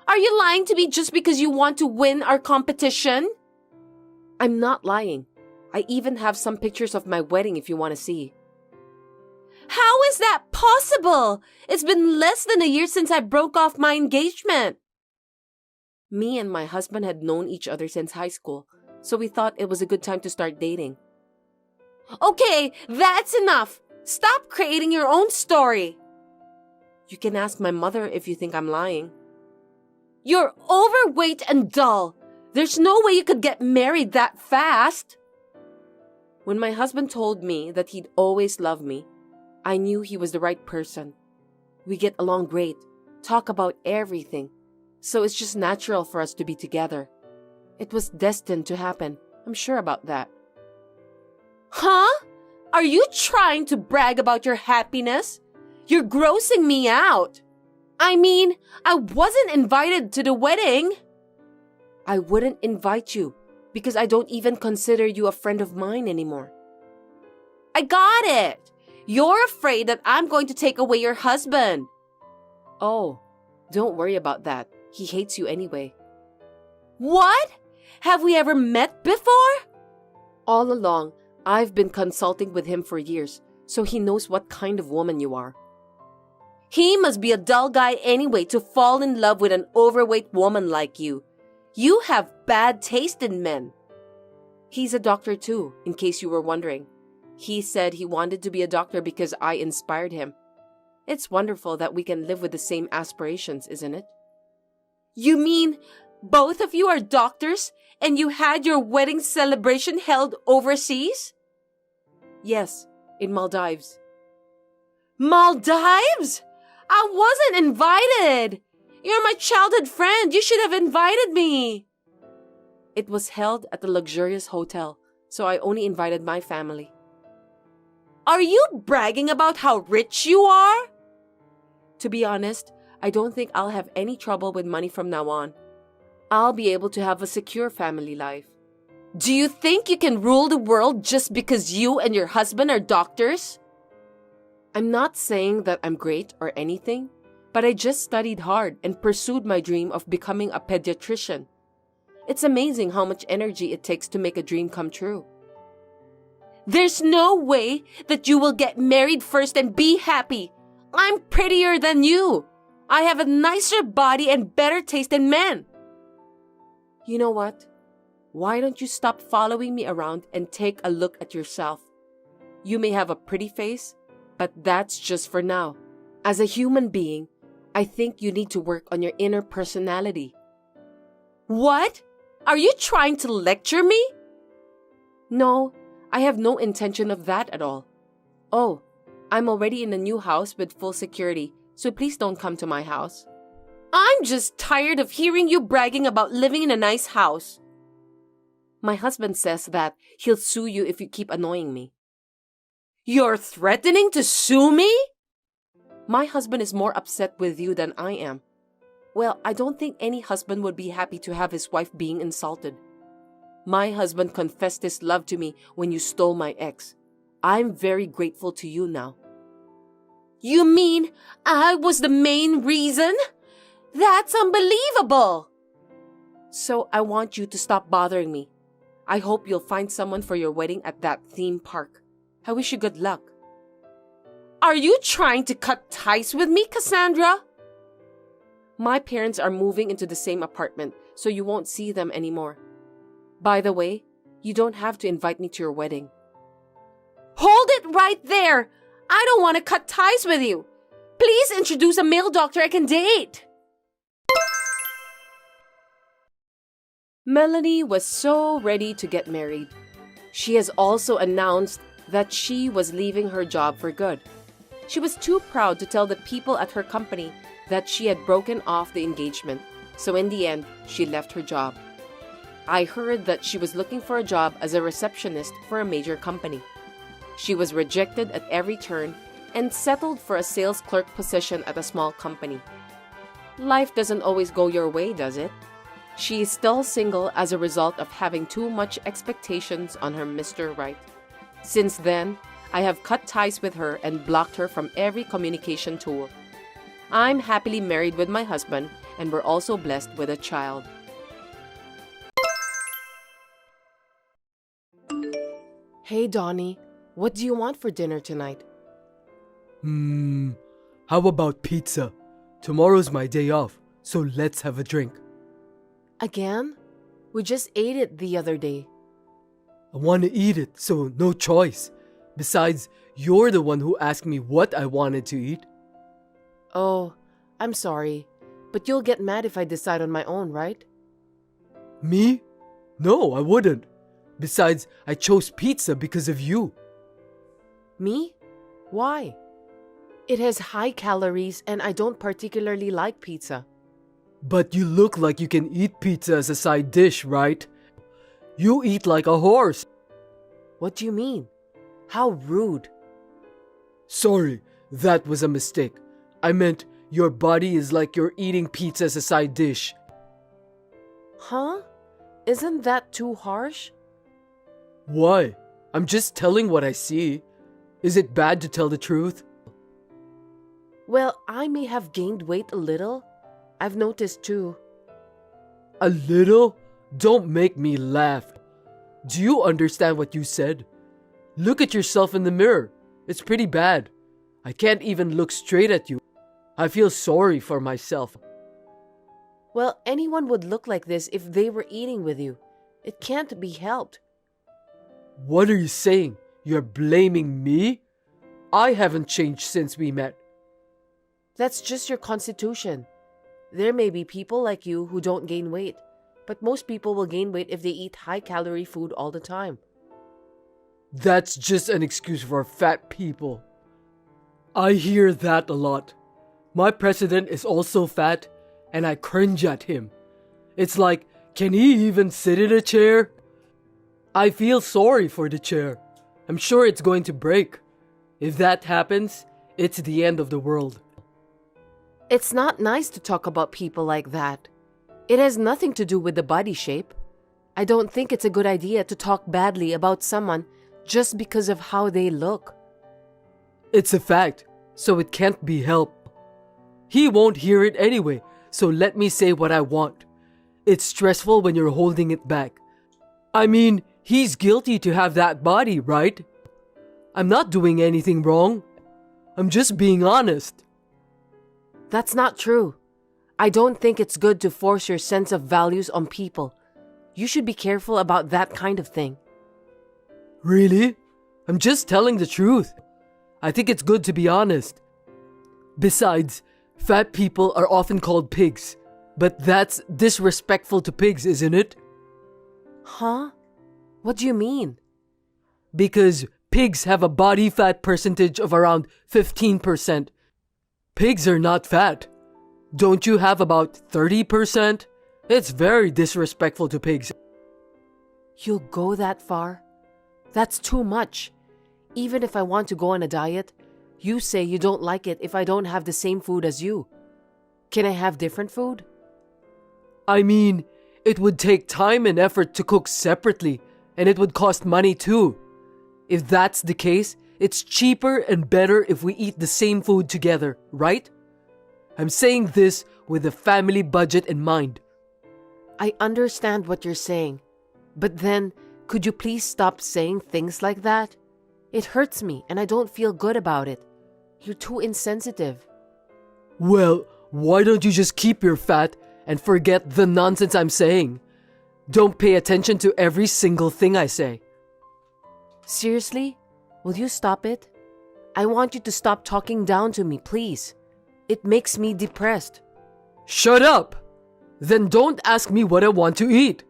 B: Are you lying to me just because you want to win our competition?
A: I'm not lying. I even have some pictures of my wedding if you want to see.
B: How is that possible? It's been less than a year since I broke off my engagement.
A: Me and my husband had known each other since high school, so we thought it was a good time to start dating. Okay, that's enough. Stop creating your own story.
B: You can ask my mother if you think I'm lying.
A: You're overweight and dull. There's no way you could get married that fast.
B: When my husband told me that he'd always love me, I knew he was the right person. We get along great, talk about everything, so it's just natural for us to be together. It was destined to happen. I'm sure about that.
A: Huh? Are you trying to brag about your happiness? You're grossing me out. I mean, I wasn't invited to the wedding.
B: I wouldn't invite you because I don't even consider you a friend of mine anymore.
A: I got it. You're afraid that I'm going to take away your husband.
B: Oh, don't worry about that. He hates you anyway.
A: What? Have we ever met before?
B: All along, I've been consulting with him for years, so he knows what kind of woman you are.
A: He must be a dull guy anyway to fall in love with an overweight woman like you. You have bad taste in men.
B: He's a doctor too, in case you were wondering. He said he wanted to be a doctor because I inspired him. It's wonderful that we can live with the same aspirations, isn't it?
A: You mean both of you are doctors and you had your wedding celebration held overseas?
B: Yes, in Maldives.
A: Maldives? I wasn't invited. You're my childhood friend. You should have invited me.
B: It was held at a luxurious hotel, so I only invited my family.
A: Are you bragging about how rich you are?
B: To be honest, I don't think I'll have any trouble with money from now on. I'll be able to have a secure family life.
A: Do you think you can rule the world just because you and your husband are doctors?
B: I'm not saying that I'm great or anything, but I just studied hard and pursued my dream of becoming a pediatrician. It's amazing how much energy it takes to make a dream come true.
A: There's no way that you will get married first and be happy. I'm prettier than you. I have a nicer body and better taste in men.
B: You know what? Why don't you stop following me around and take a look at yourself? You may have a pretty face, but that's just for now. As a human being, I think you need to work on your inner personality.
A: What? Are you trying to lecture me?
B: No, I have no intention of that at all. Oh, I'm already in a new house with full security, so please don't come to my house.
A: I'm just tired of hearing you bragging about living in a nice house.
B: My husband says that he'll sue you if you keep annoying me.
A: You're threatening to sue me?
B: My husband is more upset with you than I am. Well, I don't think any husband would be happy to have his wife being insulted. My husband confessed his love to me when you stole my ex. I'm very grateful to you now.
A: You mean I was the main reason? That's unbelievable.
B: So I want you to stop bothering me. I hope you'll find someone for your wedding at that theme park. I wish you good luck.
A: Are you trying to cut ties with me, Cassandra?
B: My parents are moving into the same apartment, so you won't see them anymore. By the way, you don't have to invite me to your wedding.
A: Hold it right there! I don't want to cut ties with you. Please introduce a male doctor I can date.
B: Melanie was so ready to get married. She has also announced that she was leaving her job for good. She was too proud to tell the people at her company that she had broken off the engagement, so in the end, she left her job. I heard that she was looking for a job as a receptionist for a major company. She was rejected at every turn and settled for a sales clerk position at a small company. Life doesn't always go your way, does it? She is still single as a result of having too much expectations on her Mr. Right. Since then, I have cut ties with her and blocked her from every communication tool. I'm happily married with my husband, and we're also blessed with a child. Hey, Donnie, what do you want for dinner tonight?
C: How about pizza? Tomorrow's my day off, so let's have a drink.
B: Again? We just ate it the other day.
C: I want to eat it, so no choice. Besides, you're the one who asked me what I wanted to eat.
B: Oh, I'm sorry, but you'll get mad if I decide on my own, right?
C: Me? No, I wouldn't. Besides, I chose pizza because of you.
B: Me? Why? It has high calories and I don't particularly like pizza.
C: But you look like you can eat pizza as a side dish, right? You eat like a horse.
B: What do you mean? How rude.
C: Sorry, that was a mistake. I meant your body is like you're eating pizza as a side dish.
B: Huh? Isn't that too harsh?
C: Why? I'm just telling what I see. Is it bad to tell the truth?
B: Well, I may have gained weight a little. I've noticed too.
C: A little? Don't make me laugh. Do you understand what you said? Look at yourself in the mirror. It's pretty bad. I can't even look straight at you. I feel sorry for myself.
B: Well, anyone would look like this if they were eating with you. It can't be helped.
C: What are you saying? You're blaming me? I haven't changed since we met.
B: That's just your constitution. There may be people like you who don't gain weight, but most people will gain weight if they eat high-calorie food all the time.
C: That's just an excuse for fat people. I hear that a lot. My president is also fat, and I cringe at him. It's like, can he even sit in a chair? I feel sorry for the chair. I'm sure it's going to break. If that happens, it's the end of the world.
B: It's not nice to talk about people like that. It has nothing to do with the body shape. I don't think it's a good idea to talk badly about someone just because of how they look.
C: It's a fact, so it can't be helped. He won't hear it anyway, so let me say what I want. It's stressful when you're holding it back. I mean, he's guilty to have that body, right? I'm not doing anything wrong. I'm just being honest.
B: That's not true. I don't think it's good to force your sense of values on people. You should be careful about that kind of thing.
C: Really? I'm just telling the truth. I think it's good to be honest. Besides, fat people are often called pigs. But that's disrespectful to pigs, isn't it?
B: Huh? What do you mean?
C: Because pigs have a body fat percentage of around 15%. Pigs are not fat. Don't you have about 30%? It's very disrespectful to pigs.
B: You'll go that far? That's too much. Even if I want to go on a diet, you say you don't like it if I don't have the same food as you. Can I have different food?
C: I mean, it would take time and effort to cook separately, and it would cost money too. If that's the case, it's cheaper and better if we eat the same food together, right? I'm saying this with a family budget in mind.
B: I understand what you're saying, but then, could you please stop saying things like that? It hurts me and I don't feel good about it. You're too insensitive.
C: Well, why don't you just keep your fat and forget the nonsense I'm saying? Don't pay attention to every single thing I say.
B: Seriously? Will you stop it? I want you to stop talking down to me, please. It makes me depressed.
C: Shut up! Then don't ask me what I want to eat.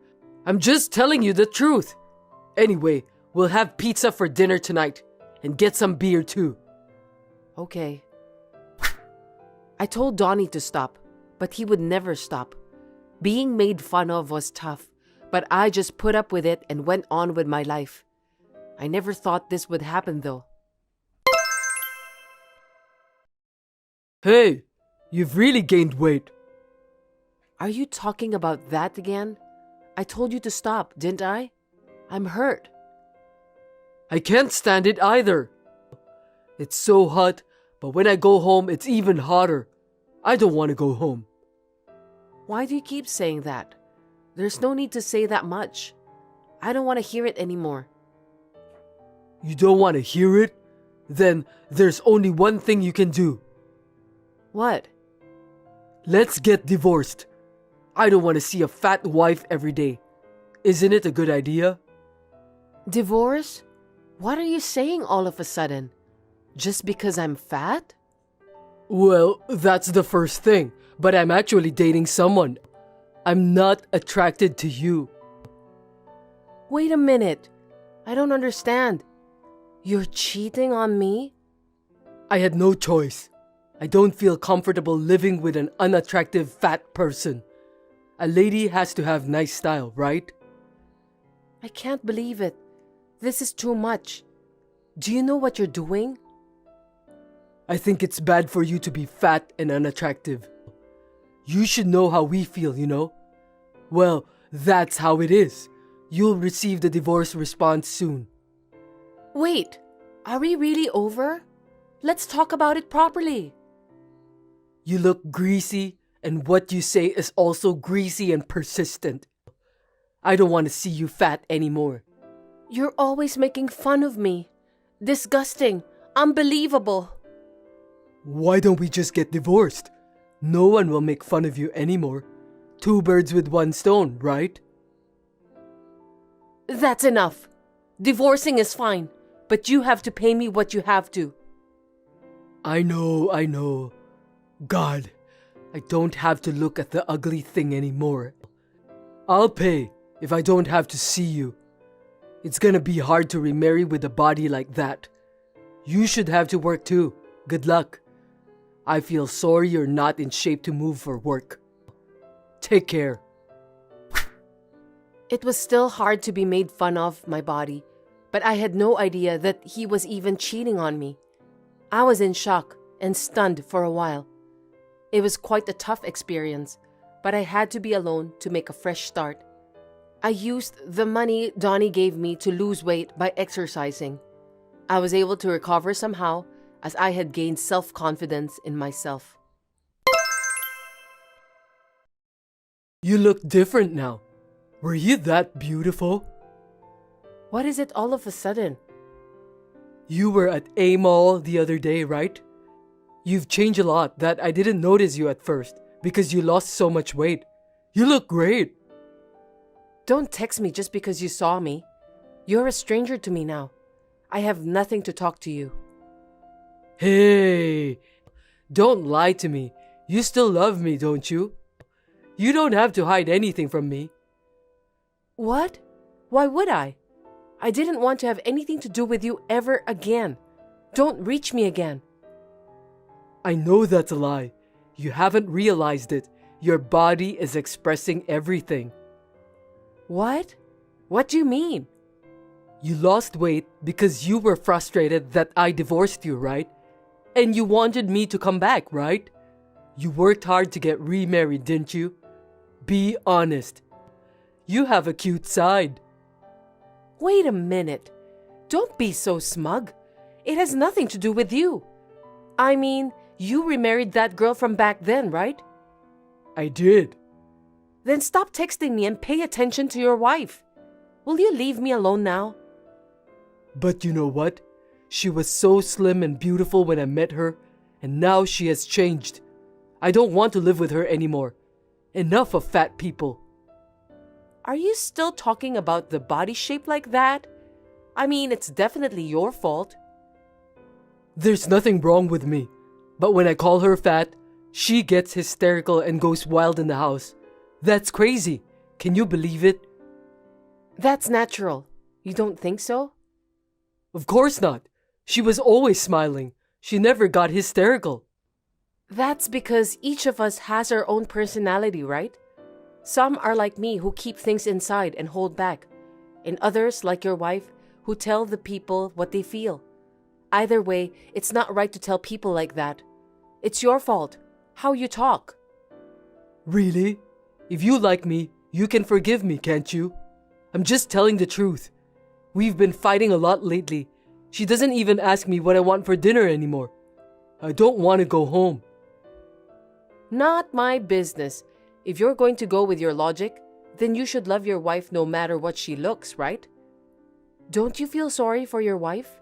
C: I'm just telling you the truth. Anyway, we'll have pizza for dinner tonight and get some beer too.
B: Okay. I told Donnie to stop, but he would never stop. Being made fun of was tough, but I just put up with it and went on with my life. I never thought this would happen though.
C: Hey, you've really gained weight.
B: Are you talking about that again? I told you to stop, didn't I? I'm hurt.
C: I can't stand it either. It's so hot, but when I go home, it's even hotter. I don't want to go home.
B: Why do you keep saying that? There's no need to say that much. I don't want to hear it anymore.
C: You don't want to hear it? Then there's only one thing you can do.
B: What?
C: Let's get divorced. I don't want to see a fat wife every day. Isn't it a good idea?
B: Divorce? What are you saying all of a sudden? Just because I'm fat?
C: Well, that's the first thing, but I'm actually dating someone. I'm not attracted to you.
B: Wait a minute. I don't understand. You're cheating on me?
C: I had no choice. I don't feel comfortable living with an unattractive fat person. A lady has to have nice style, right?
B: I can't believe it. This is too much. Do you know what you're doing?
C: I think it's bad for you to be fat and unattractive. You should know how we feel, you know? Well, that's how it is. You'll receive the divorce response soon.
B: Wait, are we really over? Let's talk about it properly.
C: You look greasy, and what you say is also greasy and persistent. I don't want to see you fat anymore.
B: You're always making fun of me. Disgusting. Unbelievable.
C: Why don't we just get divorced? No one will make fun of you anymore. 2 birds with 1 stone, right?
B: That's enough. Divorcing is fine, but you have to pay me what you have to.
C: I know. God, I don't have to look at the ugly thing anymore. I'll pay if I don't have to see you. It's gonna be hard to remarry with a body like that. You should have to work too. Good luck. I feel sorry you're not in shape to move for work. Take care.
B: It was still hard to be made fun of my body, but I had no idea that he was even cheating on me. I was in shock and stunned for a while. It was quite a tough experience, but I had to be alone to make a fresh start. I used the money Donnie gave me to lose weight by exercising. I was able to recover somehow as I had gained self-confidence in myself.
C: You look different now. Were you that beautiful?
B: What is it all of a sudden?
C: You were at A Mall the other day, right? You've changed a lot that I didn't notice you at first because you lost so much weight. You look great.
B: Don't text me just because you saw me. You're a stranger to me now. I have nothing to talk to you.
C: Hey, don't lie to me. You still love me, don't you? You don't have to hide anything from me.
B: What? Why would I? I didn't want to have anything to do with you ever again. Don't reach me again.
C: I know that's a lie. You haven't realized it. Your body is expressing everything.
B: What? What do you mean?
C: You lost weight because you were frustrated that I divorced you, right? And you wanted me to come back, right? You worked hard to get remarried, didn't you? Be honest. You have a cute side.
B: Wait a minute. Don't be so smug. It has nothing to do with you. I mean, you remarried that girl from back then, right?
C: I did.
B: Then stop texting me and pay attention to your wife. Will you leave me alone now?
C: But you know what? She was so slim and beautiful when I met her, and now she has changed. I don't want to live with her anymore. Enough of fat people.
B: Are you still talking about the body shape like that? I mean, it's definitely your fault.
C: There's nothing wrong with me, but when I call her fat, she gets hysterical and goes wild in the house. That's crazy. Can you believe it?
B: That's natural. You don't think so?
C: Of course not. She was always smiling. She never got hysterical.
B: That's because each of us has our own personality, right? Some are like me who keep things inside and hold back, and others, like your wife, who tell the people what they feel. Either way, it's not right to tell people like that. It's your fault, how you talk.
C: Really? If you like me, you can forgive me, can't you? I'm just telling the truth. We've been fighting a lot lately. She doesn't even ask me what I want for dinner anymore. I don't want to go home.
B: Not my business. If you're going to go with your logic, then you should love your wife no matter what she looks, right? Don't you feel sorry for your wife?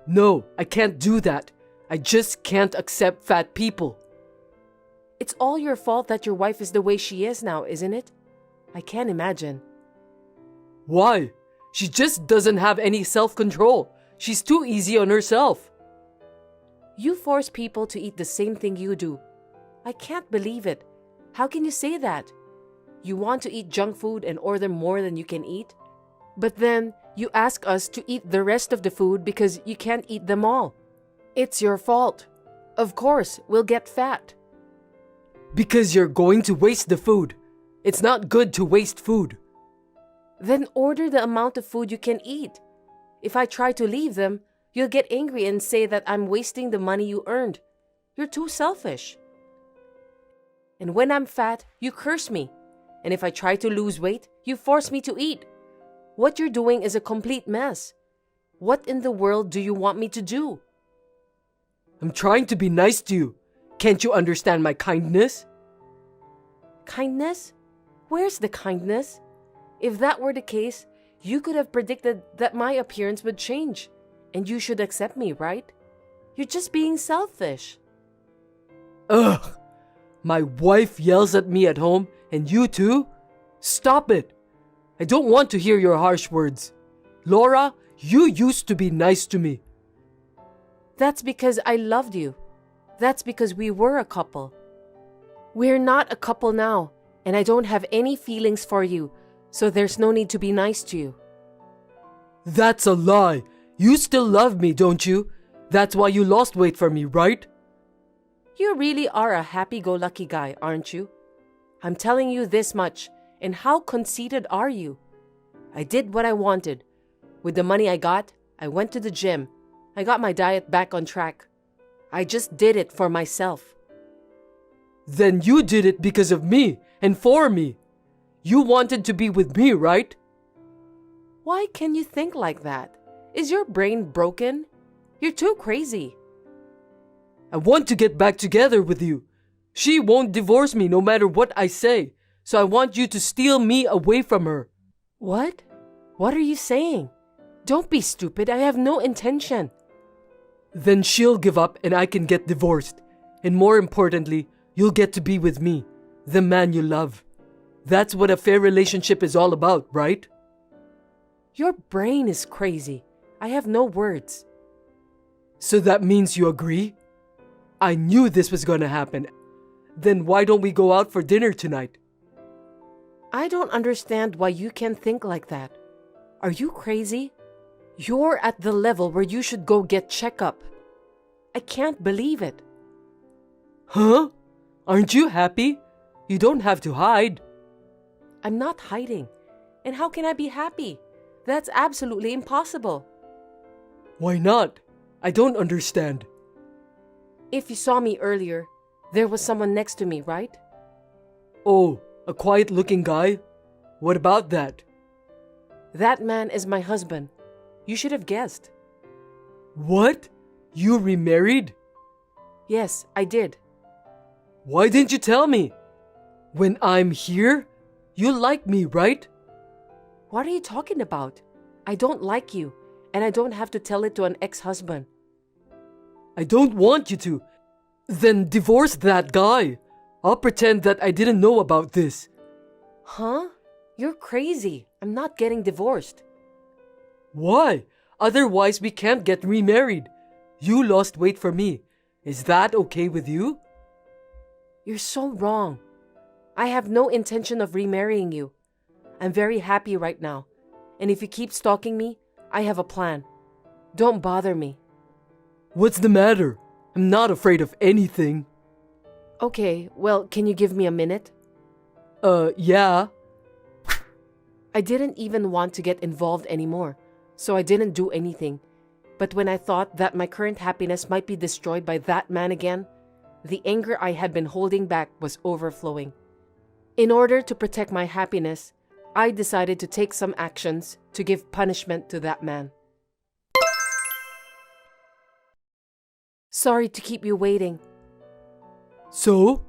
C: No, I can't do that. I just can't accept fat people.
B: It's all your fault that your wife is the way she is now, isn't it? I can't imagine.
C: Why? She just doesn't have any self-control. She's too easy on herself.
A: You force people to eat the same thing you do. I can't believe it. How can you say that? You want to eat junk food and order more than you can eat? But then you ask us to eat the rest of the food because you can't eat them all. It's your fault. Of course, we'll get fat.
C: Because you're going to waste the food. It's not good to waste food.
A: Then order the amount of food you can eat. If I try to leave them, you'll get angry and say that I'm wasting the money you earned. You're too selfish. And when I'm fat, you curse me. And if I try to lose weight, you force me to eat. What you're doing is a complete mess. What in the world do you want me to do?
C: I'm trying to be nice to you. Can't you understand my kindness?
A: Kindness? Where's the kindness? If that were the case, you could have predicted that my appearance would change. And you should accept me, right? You're just being selfish.
C: Ugh! My wife yells at me at home, and you too? Stop it! I don't want to hear your harsh words. Laura, you used to be nice to me.
A: That's because I loved you. That's because we were a couple. We're not a couple now, and I don't have any feelings for you, so there's no need to be nice to you.
C: That's a lie. You still love me, don't you? That's why you lost weight for me, right?
A: You really are a happy-go-lucky guy, aren't you? I'm telling you this much, and how conceited are you? I did what I wanted. With the money I got, I went to the gym. I got my diet back on track. I just did it for myself.
C: Then you did it because of me and for me. You wanted to be with me, right?
A: Why can you think like that? Is your brain broken? You're too crazy.
C: I want to get back together with you. She won't divorce me no matter what I say, so I want you to steal me away from her.
A: What? What are you saying? Don't be stupid. I have no intention.
C: Then she'll give up and I can get divorced. And more importantly, you'll get to be with me, the man you love. That's what a fair relationship is all about, right?
A: Your brain is crazy. I have no words.
C: So that means you agree? I knew this was gonna happen. Then why don't we go out for dinner tonight?
A: I don't understand why you can think like that. Are you crazy? You're at the level where you should go get checkup. I can't believe it.
C: Huh? Aren't you happy? You don't have to hide.
A: I'm not hiding. And how can I be happy? That's absolutely impossible.
C: Why not? I don't understand.
A: If you saw me earlier, there was someone next to me, right?
C: Oh, a quiet-looking guy? What about that?
A: That man is my husband. You should have guessed.
C: What? You remarried?
A: Yes, I did.
C: Why didn't you tell me? When I'm here, you like me, right?
A: What are you talking about? I don't like you, and I don't have to tell it to an ex-husband.
C: I don't want you to. Then divorce that guy. I'll pretend that I didn't know about this.
A: Huh? You're crazy. I'm not getting divorced.
C: Why? Otherwise, we can't get remarried. You lost weight for me. Is that okay with you?
A: You're so wrong. I have no intention of remarrying you. I'm very happy right now. And if you keep stalking me, I have a plan. Don't bother me.
C: What's the matter? I'm not afraid of anything.
A: Okay, well, can you give me a minute?
C: Yeah.
A: I didn't even want to get involved anymore, so I didn't do anything. But when I thought that my current happiness might be destroyed by that man again, the anger I had been holding back was overflowing. In order to protect my happiness, I decided to take some actions to give punishment to that man. Sorry to keep you waiting.
C: So?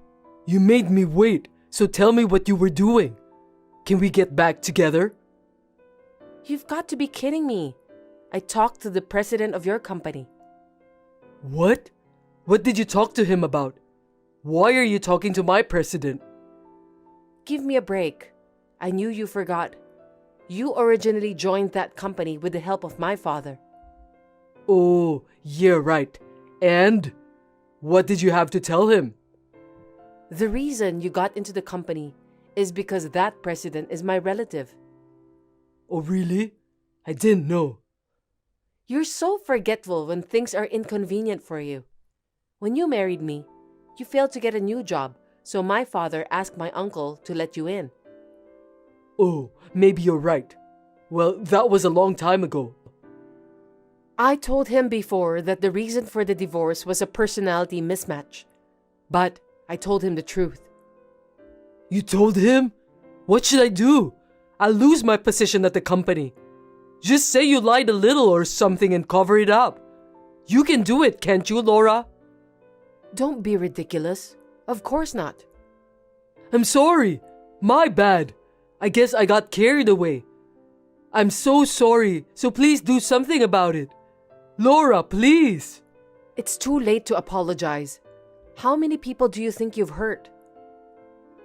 C: You made me wait, so tell me what you were doing. Can we get back together?
A: You've got to be kidding me. I talked to the president of your company.
C: What? What did you talk to him about? Why are you talking to my president?
A: Give me a break. I knew you forgot. You originally joined that company with the help of my father.
C: Oh, yeah, right. And what did you have to tell him?
A: The reason you got into the company is because that president is my relative.
C: Oh, really? I didn't know.
A: You're so forgetful when things are inconvenient for you. When you married me, you failed to get a new job, so my father asked my uncle to let you in.
C: Oh, maybe you're right. Well, that was a long time ago.
A: I told him before that the reason for the divorce was a personality mismatch. But I told him the truth.
C: You told him? What should I do? I'll lose my position at the company. Just say you lied a little or something and cover it up. You can do it, can't you, Laura?
A: Don't be ridiculous. Of course not.
C: I'm sorry. My bad. I guess I got carried away. I'm so sorry, so please do something about it. Laura, please.
A: It's too late to apologize. How many people do you think you've hurt?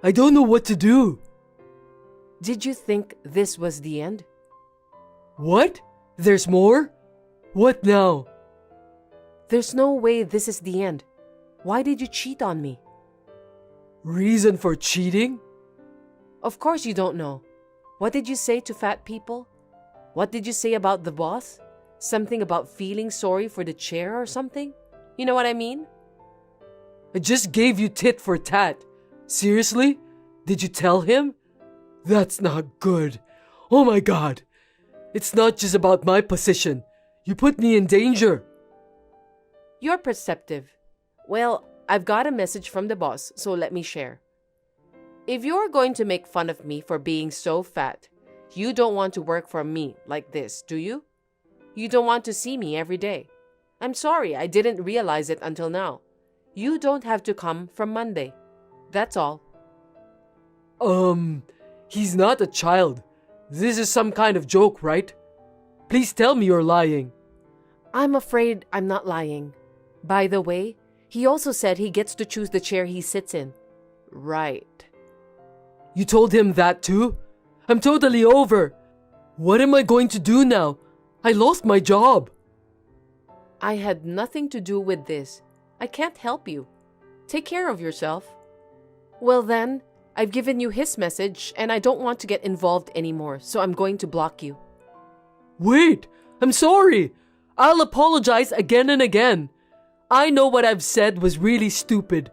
C: I don't know what to do.
A: Did you think this was the end?
C: What? There's more? What now?
A: There's no way this is the end. Why did you cheat on me?
C: Reason for cheating?
A: Of course you don't know. What did you say to fat people? What did you say about the boss? Something about feeling sorry for the chair or something? You know what I mean?
C: I just gave you tit for tat. Seriously? Did you tell him? That's not good. Oh my God. It's not just about my position. You put me in danger.
A: You're perceptive. Well, I've got a message from the boss, so let me share. If you're going to make fun of me for being so fat, you don't want to work for me like this, do you? You don't want to see me every day. I'm sorry, I didn't realize it until now. You don't have to come from Monday. That's all.
C: He's not a child. This is some kind of joke, right? Please tell me you're lying.
A: I'm afraid I'm not lying. By the way, he also said he gets to choose the chair he sits in. Right.
C: You told him that too? I'm totally over. What am I going to do now? I lost my job.
A: I had nothing to do with this. I can't help you. Take care of yourself. Well then, I've given you his message and I don't want to get involved anymore, so I'm going to block you.
C: Wait, I'm sorry. I'll apologize again and again. I know what I've said was really stupid.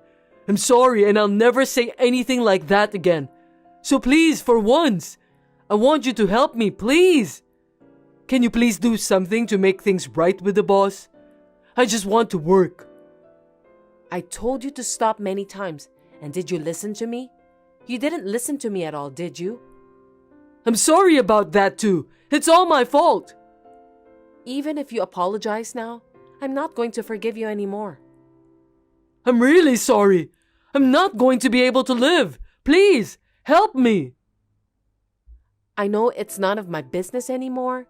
C: I'm sorry and I'll never say anything like that again. So please, for once, I want you to help me, please. Can you please do something to make things right with the boss? I just want to work.
A: I told you to stop many times, and did you listen to me? You didn't listen to me at all, did you?
C: I'm sorry about that too. It's all my fault.
A: Even if you apologize now, I'm not going to forgive you anymore.
C: I'm really sorry. I'm not going to be able to live. Please, help me.
A: I know it's none of my business anymore.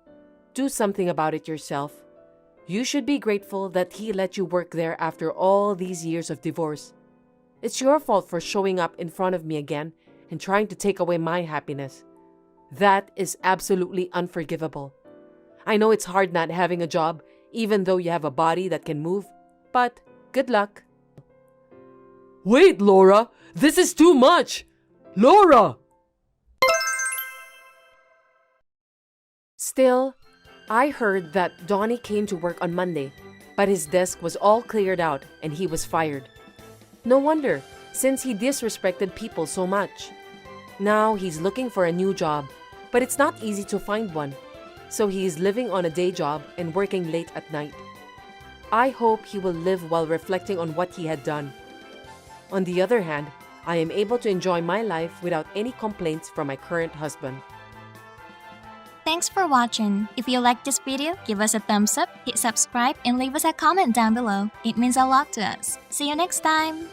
A: Do something about it yourself. You should be grateful that he let you work there after all these years of divorce. It's your fault for showing up in front of me again and trying to take away my happiness. That is absolutely unforgivable. I know it's hard not having a job, even though you have a body that can move, but good luck.
C: Wait, Laura, this is too much. Laura!
A: Still, I heard that Donnie came to work on Monday, but his desk was all cleared out and he was fired. No wonder, since he disrespected people so much. Now he's looking for a new job, but it's not easy to find one. So he is living on a day job and working late at night. I hope he will live while reflecting on what he had done. On the other hand, I am able to enjoy my life without any complaints from my current husband.
D: Thanks for watching. If you liked this video, give us a thumbs up, hit subscribe, and leave us a comment down below. It means a lot to us. See you next time!